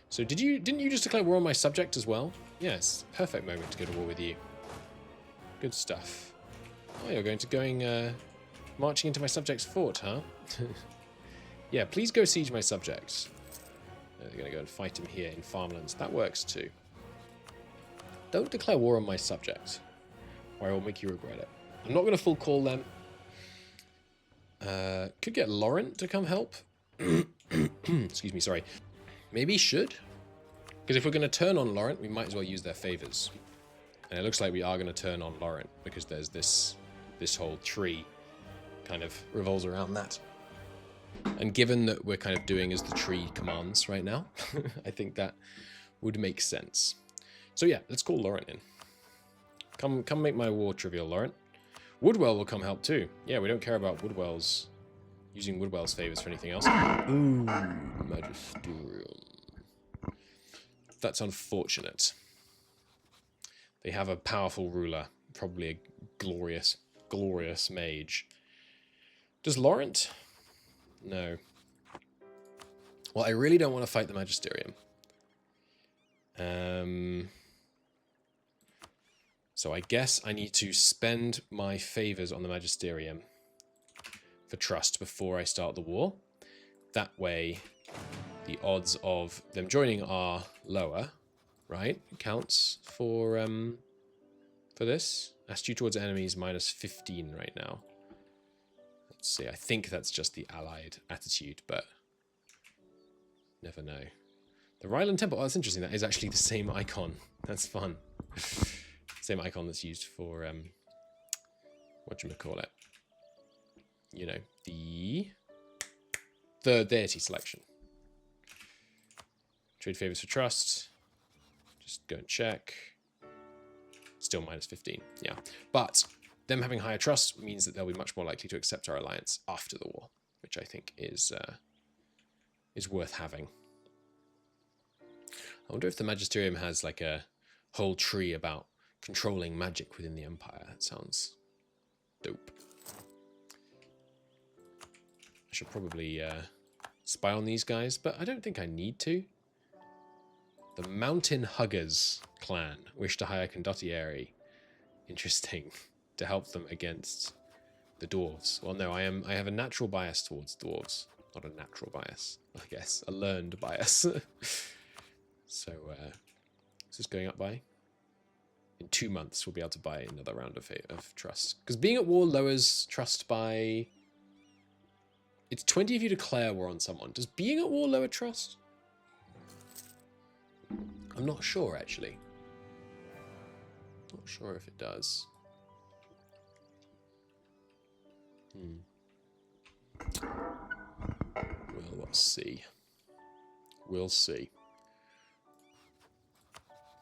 so didn't you just declare war on my subject as well? Yes, perfect moment to go to war with you. Good stuff. Oh, you're marching into my subject's fort, huh? Yeah, please go siege my subjects. They're going to go and fight him here in farmlands. That works too. Don't declare war on my subject, or I will make you regret it. I'm not going to full call them. Could get Laurent to come help. Excuse me, sorry. Maybe should. Because if we're going to turn on Laurent, we might as well use their favors. And it looks like we are going to turn on Laurent, because there's this whole tree kind of revolves around that. And given that we're kind of doing as the tree commands right now, I think that would make sense. So yeah, let's call Laurent in. Come make my war trivial, Laurent. Woodwell will come help too. Yeah, we don't care about using Woodwell's favors for anything else. Ooh, Magisterium. That's unfortunate. They have a powerful ruler, probably a glorious mage. Does Laurent? No. Well, I really don't want to fight the Magisterium. So I guess I need to spend my favors on the Magisterium for trust before I start the war. That way, the odds of them joining are lower, right? It counts for this. Attitude towards enemies minus 15 right now. Let's see. I think that's just the allied attitude, but never know. The Ryland Temple. Oh, that's interesting. That is actually the same icon. That's fun. Same icon that's used for whatchamacallit. You know, the deity selection. Trade favors for trust. Just go and check. Still minus 15. Yeah. But them having higher trust means that they'll be much more likely to accept our alliance after the war, which I think is worth having. I wonder if the Magisterium has like a whole tree about controlling magic within the Empire. That sounds dope. I should probably spy on these guys, but I don't think I need to. The Mountain Huggers clan wish to hire Condottieri. Interesting. To help them against the dwarves. Well, no, I have a natural bias towards dwarves. Not a natural bias, I guess. A learned bias. So, is this going up by? In 2 months, we'll be able to buy another round of trust. Because being at war lowers trust by It's 20 if you declare war on someone. Does being at war lower trust? I'm not sure, actually. Not sure if it does. Well, let's see. We'll see.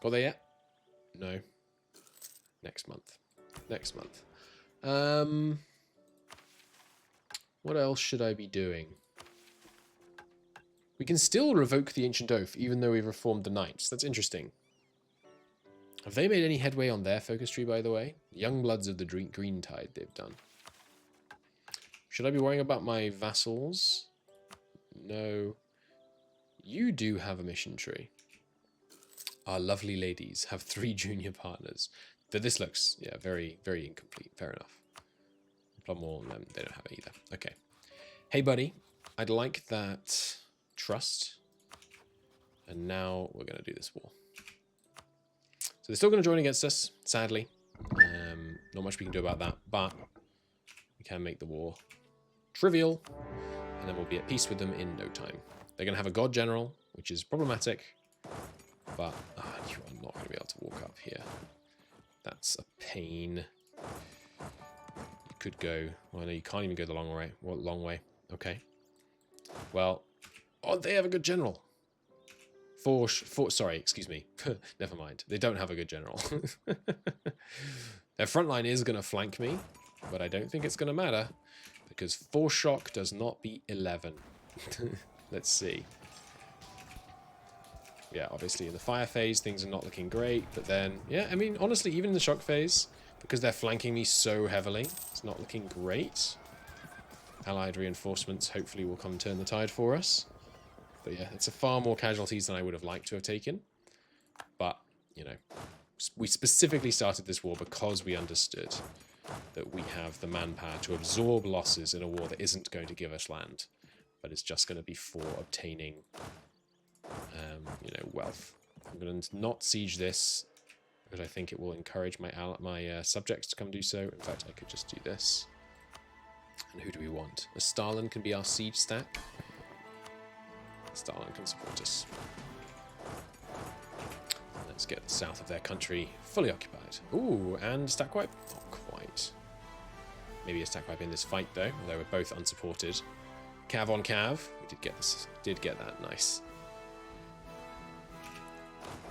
Got there yet? No. Next month. Next month. What else should I be doing? We can still revoke the Ancient Oath, even though we've reformed the Knights. That's interesting. Have they made any headway on their focus tree, by the way? Young Bloods of the Green Tide they've done. Should I be worrying about my vassals? No. You do have a mission tree. Our lovely ladies have 3 junior partners. Though this looks, yeah, very, very incomplete. Fair enough. Plumwall, they don't have it either. Okay. Hey, buddy. I'd like that trust. And now we're going to do this war. So they're still going to join against us, sadly. Not much we can do about that, but we can make the war trivial. And then we'll be at peace with them in no time. They're going to have a god general, which is problematic. But you are not going to be able to walk up here. That's a pain. You could go... Well, no, you can't even go the long way. Well, long way. Okay. Well... Oh, they have a good general. Sorry, excuse me. Never mind. They don't have a good general. Their front line is going to flank me, but I don't think it's going to matter. Because 4 shock does not beat 11. Let's see. Yeah, obviously in the fire phase, things are not looking great. But then, yeah, I mean, honestly, even in the shock phase, because they're flanking me so heavily, it's not looking great. Allied reinforcements hopefully will come turn the tide for us. But yeah, it's a far more casualties than I would have liked to have taken. But, you know, we specifically started this war because we understood that we have the manpower to absorb losses in a war that isn't going to give us land, but it's just going to be for obtaining, you know, wealth. I'm going to not siege this because I think it will encourage my subjects to come do so. In fact, I could just do this. And who do we want? A Stalin can be our siege stack. Stalin can support us. Let's get the south of their country fully occupied. Ooh, and stack wipe? Not quite. Maybe a stack wipe in this fight though, although we're both unsupported. Cav on cav. We did get this. Did get that. Nice.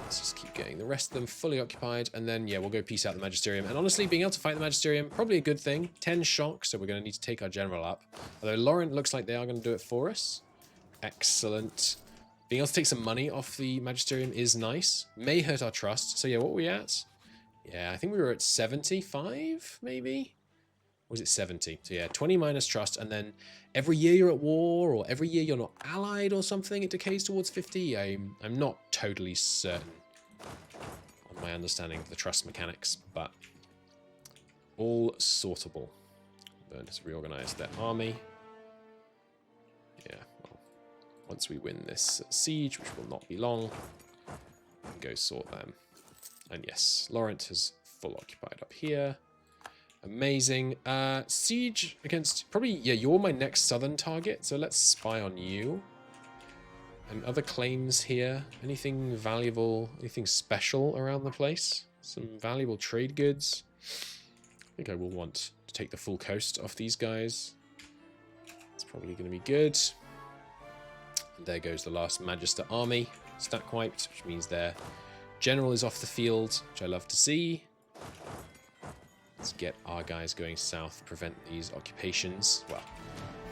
Let's just keep getting the rest of them fully occupied, and then yeah, we'll go peace out the Magisterium. And honestly, being able to fight the Magisterium, probably a good thing. 10 shock, so we're going to need to take our general up. Although Laurent looks like they are going to do it for us. Excellent. Being able to take some money off the Magisterium is nice. May hurt our trust. So yeah, what were we at? Yeah, I think we were at 75, maybe? Or was it 70? So yeah, 20 minus trust, and then every year you're at war, or every year you're not allied or something, it decays towards 50. I'm not totally certain on my understanding of the trust mechanics, but all sortable. Burn has reorganized their army. Yeah, well, once we win this siege, which will not be long, we can go sort them. And yes, Laurent has full occupied up here. Amazing. Siege against... Probably, yeah, you're my next southern target, so let's spy on you. And other claims here. Anything valuable, anything special around the place? Some valuable trade goods. I think I will want to take the full coast off these guys. It's probably going to be good. And there goes the last Magister army. Stack wiped, which means their general is off the field, which I love to see. Let's get our guys going south, prevent these occupations. Well,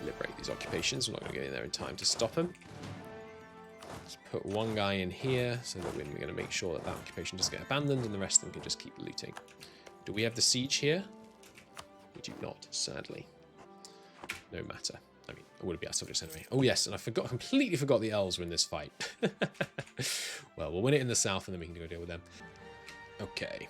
liberate these occupations. We're not going to get in there in time to stop them. Let's put one guy in here so that we're going to make sure that that occupation doesn't get abandoned and the rest of them can just keep looting. Do we have the siege here? We do not, sadly. No matter. I mean, it would be our subjects anyway. Oh yes, and I completely forgot the elves were in this fight. Well, we'll win it in the south and then we can go deal with them. Okay.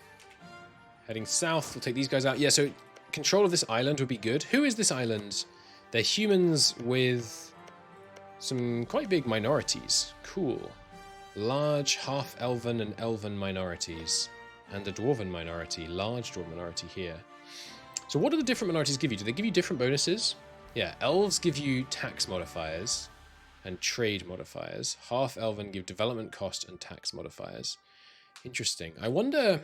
Heading south, we'll take these guys out. Yeah, so control of this island would be good. Who is this island? They're humans with some quite big minorities. Cool. Large half-elven and elven minorities. And a dwarven minority. Large dwarven minority here. So what do the different minorities give you? Do they give you different bonuses? Yeah, elves give you tax modifiers and trade modifiers. Half elven give development cost and tax modifiers. Interesting. I wonder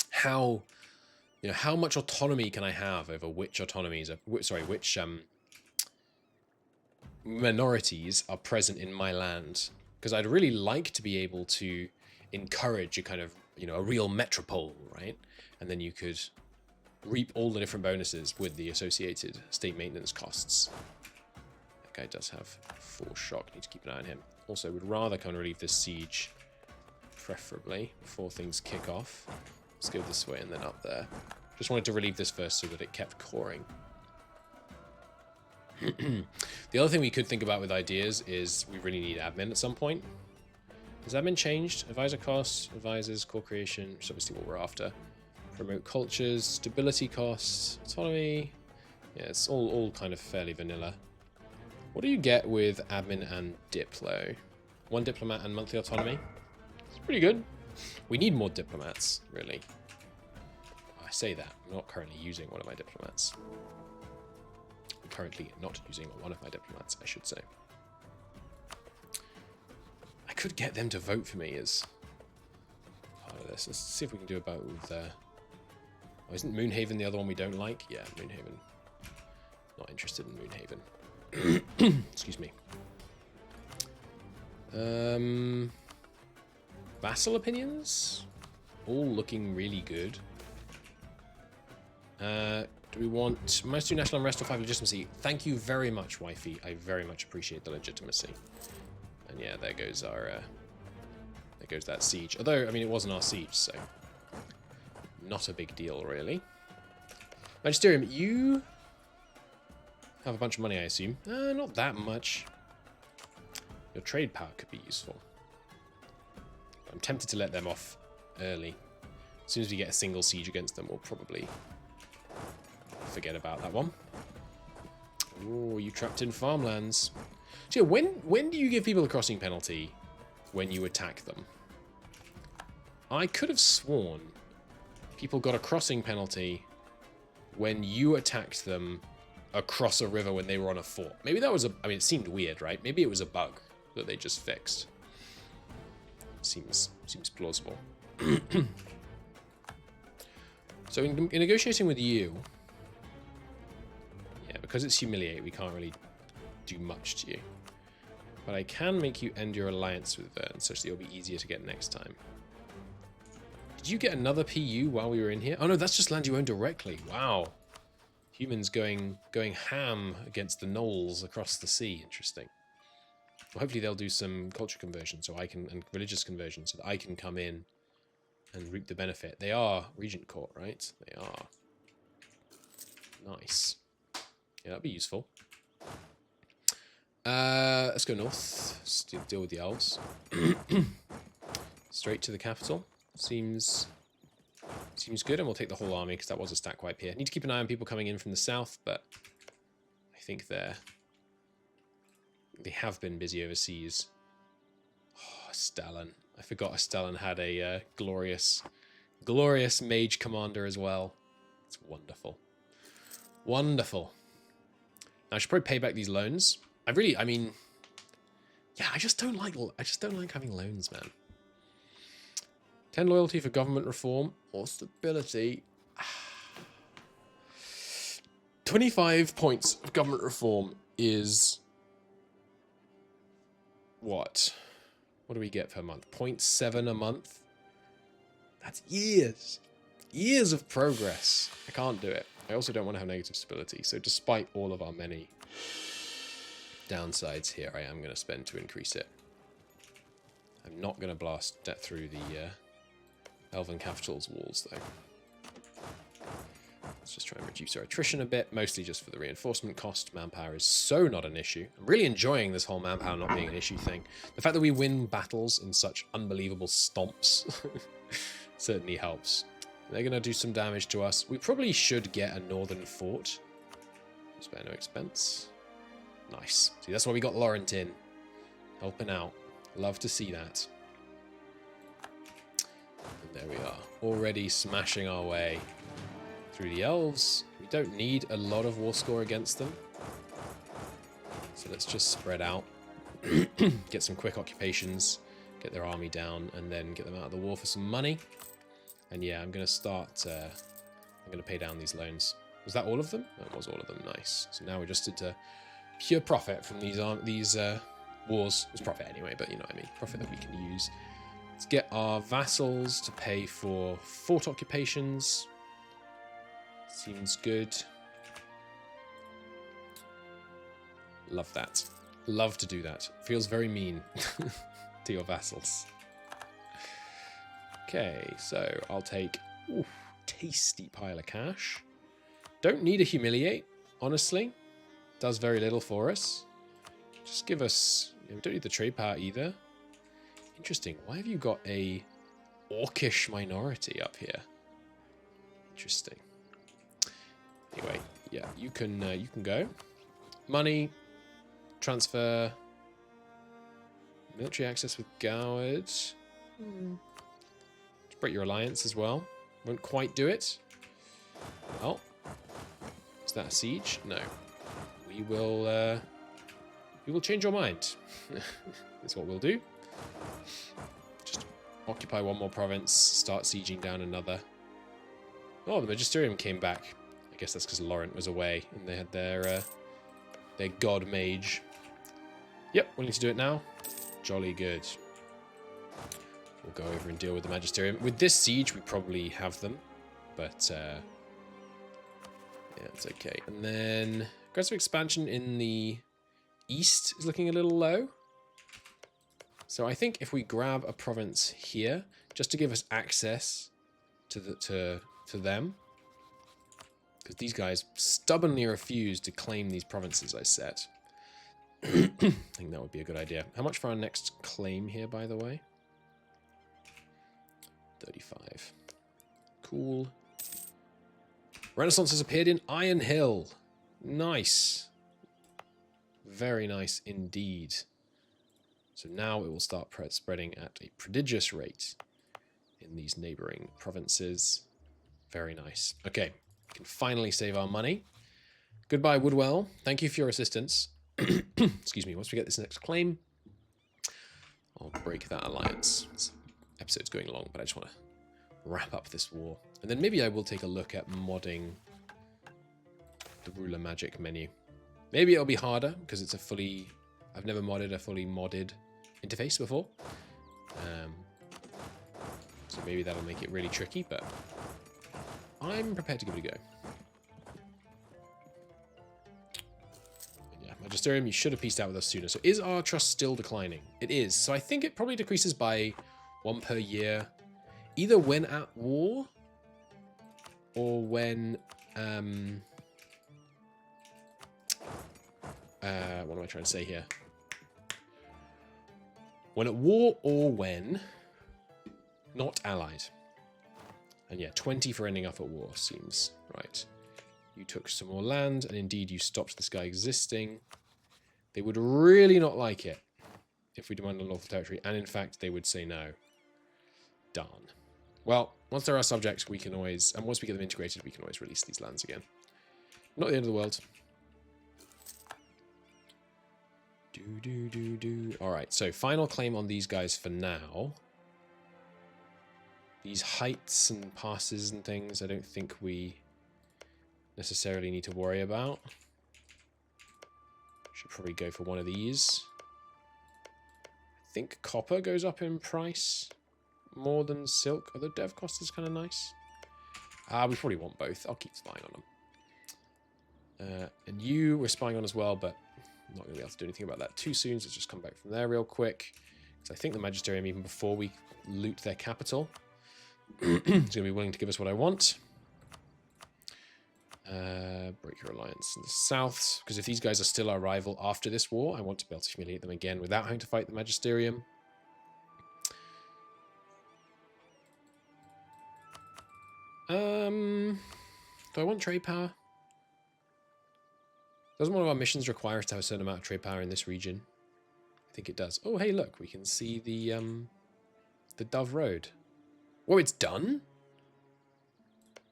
how, how much autonomy can I have over which autonomies, which minorities are present in my land? Because I'd really like to be able to encourage a kind of, a real metropole, right? And then you could reap all the different bonuses with the associated state maintenance costs. That guy does have 4 shock. Need to keep an eye on him. Also, would rather kind of relieve this siege, preferably, before things kick off. Let's go this way and then up there. Just wanted to relieve this first so that it kept coring. The other thing we could think about with ideas is we really need admin at some point. Has admin changed? Advisor costs, advisors, core creation, which is obviously what we're after. Remote cultures, stability costs, autonomy. Yeah, it's all kind of fairly vanilla. What do you get with admin and Diplo? 1 diplomat and monthly autonomy. It's pretty good. We need more diplomats, really. I say that. I'm not currently using one of my diplomats. I'm currently not using one of my diplomats, I should say. I could get them to vote for me as part of this. Let's see if we can do about with... Oh, isn't Moonhaven the other one we don't like? Yeah, Moonhaven. Not interested in Moonhaven. Excuse me. Vassal opinions? All looking really good. Do we want... Must do national unrest or 5 legitimacy? Thank you very much, wifey. I very much appreciate the legitimacy. And yeah, there goes our... there goes that siege. Although, I mean, it wasn't our siege, so... Not a big deal, really. Magisterium, you... have a bunch of money, I assume. Not that much. Your trade power could be useful. I'm tempted to let them off early. As soon as we get a single siege against them, we'll probably forget about that one. Oh, you trapped in farmlands. So yeah, when do you give people a crossing penalty? When you attack them. I could have sworn people got a crossing penalty when you attacked them across a river when they were on a fort. Maybe that was I mean, it seemed weird, right? Maybe it was a bug that they just fixed. Seems plausible. So in negotiating with you, yeah, because it's humiliate, we can't really do much to you. But I can make you end your alliance with Vern, such that it'll be easier to get next time. Did you get another PU while we were in here? Oh no, that's just land you own directly. Wow. Humans going ham against the gnolls across the sea. Interesting. Well, hopefully they'll do some culture conversion so I can, and religious conversion so that I can come in and reap the benefit. They are Regent Court, right? They are. Nice. Yeah, that'd be useful. Let's go north. Let's deal with the elves. Straight to the capital. Seems good, and we'll take the whole army because that was a stat wipe here. Need to keep an eye on people coming in from the south, but I think they have been busy overseas. Oh, Stalin. I forgot Stalin had a glorious mage commander as well. It's wonderful. Wonderful. Now, I should probably pay back these loans. I mean, yeah, I just don't like having loans, man. 10 loyalty for government reform or stability. 25 points of government reform is what? What do we get per month? 0.7 a month? That's years. Years of progress. I can't do it. I also don't want to have negative stability. So despite all of our many downsides here, I am going to spend to increase it. I'm not going to blast that through the Elven Capital's walls, though. Let's just try and reduce our attrition a bit, mostly just for the reinforcement cost. Manpower is so not an issue. I'm really enjoying this whole manpower not being an issue thing. The fact that we win battles in such unbelievable stomps certainly helps. They're going to do some damage to us. We probably should get a northern fort. Spare no expense. Nice. See, that's why we got Laurent in. Helping out. Love to see that. And there we are. Already smashing our way through the elves. We don't need a lot of war score against them. So let's just spread out. Get some quick occupations. Get their army down. And then get them out of the war for some money. And yeah, I'm going to start... I'm going to pay down these loans. Was that all of them? That was all of them. Nice. So now we're just into pure profit from these wars. It's profit anyway, but you know what I mean. Profit that we can use. Let's get our vassals to pay for fort occupations. Seems good. Love that. Love to do that. Feels very mean to your vassals. Okay, so I'll take tasty pile of cash. Don't need a humiliate, honestly. Does very little for us. Just give us... we don't need the trade power either. Interesting. Why have you got a orcish minority up here? Interesting. Anyway, yeah, you can go. Money, transfer, military access with Goward. Just break your alliance as well. Won't quite do it. Oh, is that a siege? No. We will change your mind. That's what we'll do. Just occupy one more province, start sieging down another. Oh, the Magisterium came back. I guess that's because Laurent was away and they had their god mage. Yep, willing to do it now. Jolly good. We'll go over and deal with the Magisterium. With this siege, we probably have them, but yeah, it's okay. And then aggressive expansion in the east is looking a little low. So I think if we grab a province here, just to give us access to them, because these guys stubbornly refuse to claim these provinces I set. I think that would be a good idea. How much for our next claim here, by the way? 35. Cool. Renaissance has appeared in Iron Hill. Nice. Very nice indeed. So now it will start spreading at a prodigious rate in these neighboring provinces. Very nice. Okay, we can finally save our money. Goodbye, Woodwell. Thank you for your assistance. Excuse me. Once we get this next claim, I'll break that alliance. This episode's going long, but I just want to wrap up this war. And then maybe I will take a look at modding the ruler magic menu. Maybe it'll be harder because it's a fully... I've never modded a fully modded interface before. So maybe that'll make it really tricky, but I'm prepared to give it a go. And yeah, Magisterium, you should have pieced out with us sooner. So is our trust still declining? It is. So I think it probably decreases by 1 per year, either when at war or when... what am I trying to say here? When at war or when not allied. And yeah, 20 for ending up at war seems right. You took some more land, and indeed you stopped this guy existing. They would really not like it if we demanded unlawful territory, and in fact, they would say no. Darn. Well, once they're our subjects, we can always, and once we get them integrated, we can always release these lands again. Not the end of the world. Alright, so final claim on these guys for now. These heights and passes and things, I don't think we necessarily need to worry about. Should probably go for one of these. I think copper goes up in price more than silk, although dev cost is kind of nice. We probably want both. I'll keep spying on them. And you we're spying on as well, but I'm not going to be able to do anything about that too soon, so let's just come back from there real quick. Because I think the Magisterium, even before we loot their capital, is going to be willing to give us what I want. Break your alliance in the south, because if these guys are still our rival after this war, I want to be able to humiliate them again without having to fight the Magisterium. Do I want trade power? Doesn't one of our missions require us to have a certain amount of trade power in this region? I think it does. Oh, hey, look, we can see the Dove Road. Oh, it's done?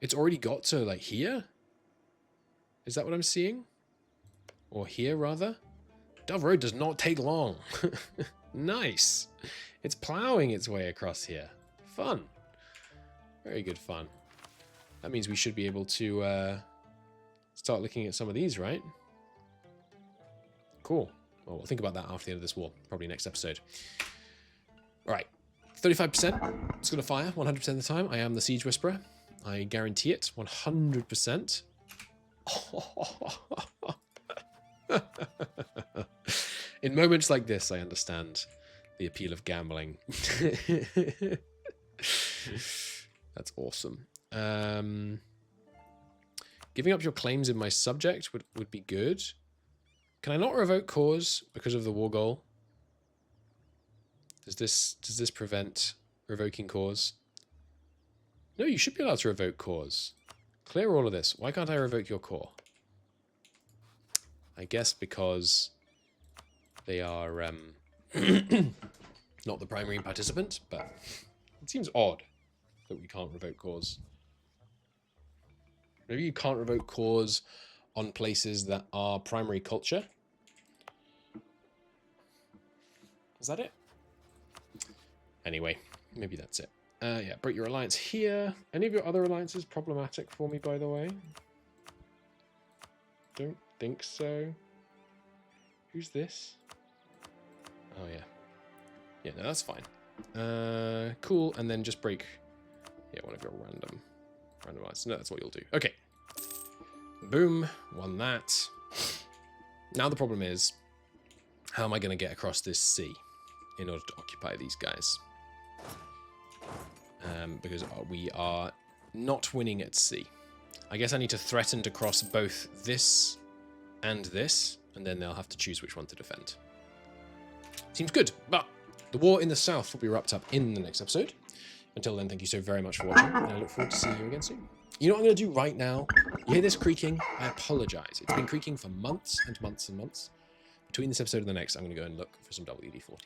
It's already got to, like, here? Is that what I'm seeing? Or here, rather? Dove Road does not take long. Nice. It's plowing its way across here. Fun. Very good fun. That means we should be able to start looking at some of these, right? Cool. Well, we'll think about that after the end of this war. Probably next episode. All right. 35%. It's going to fire 100% of the time. I am the Siege Whisperer. I guarantee it. 100%. In moments like this, I understand the appeal of gambling. That's awesome. Giving up your claims in my subject would be good. Can I not revoke cause because of the war goal? Does this prevent revoking cause? No, you should be allowed to revoke cause. Clear all of this. Why can't I revoke your core? I guess because they are not the primary participant, but it seems odd that we can't revoke cause. Maybe you can't revoke cause on places that are primary culture. Is that it? Anyway, maybe that's it. Yeah, break your alliance here. Any of your other alliances problematic for me, by the way? Don't think so. Who's this? Oh, yeah. Yeah, no, that's fine. Cool, and then just break... Yeah, one of your random alliances. No, that's what you'll do. Okay. Boom. Won that. Now the problem is, how am I going to get across this sea in order to occupy these guys? Because we are not winning at sea. I guess I need to threaten to cross both this and this, and then they'll have to choose which one to defend. Seems good, but the war in the south will be wrapped up in the next episode. Until then, thank you so very much for watching, and I look forward to seeing you again soon. You know what I'm going to do right now? You hear this creaking? I apologize. It's been creaking for months and months and months. Between this episode and the next, I'm going to go and look for some WD-40.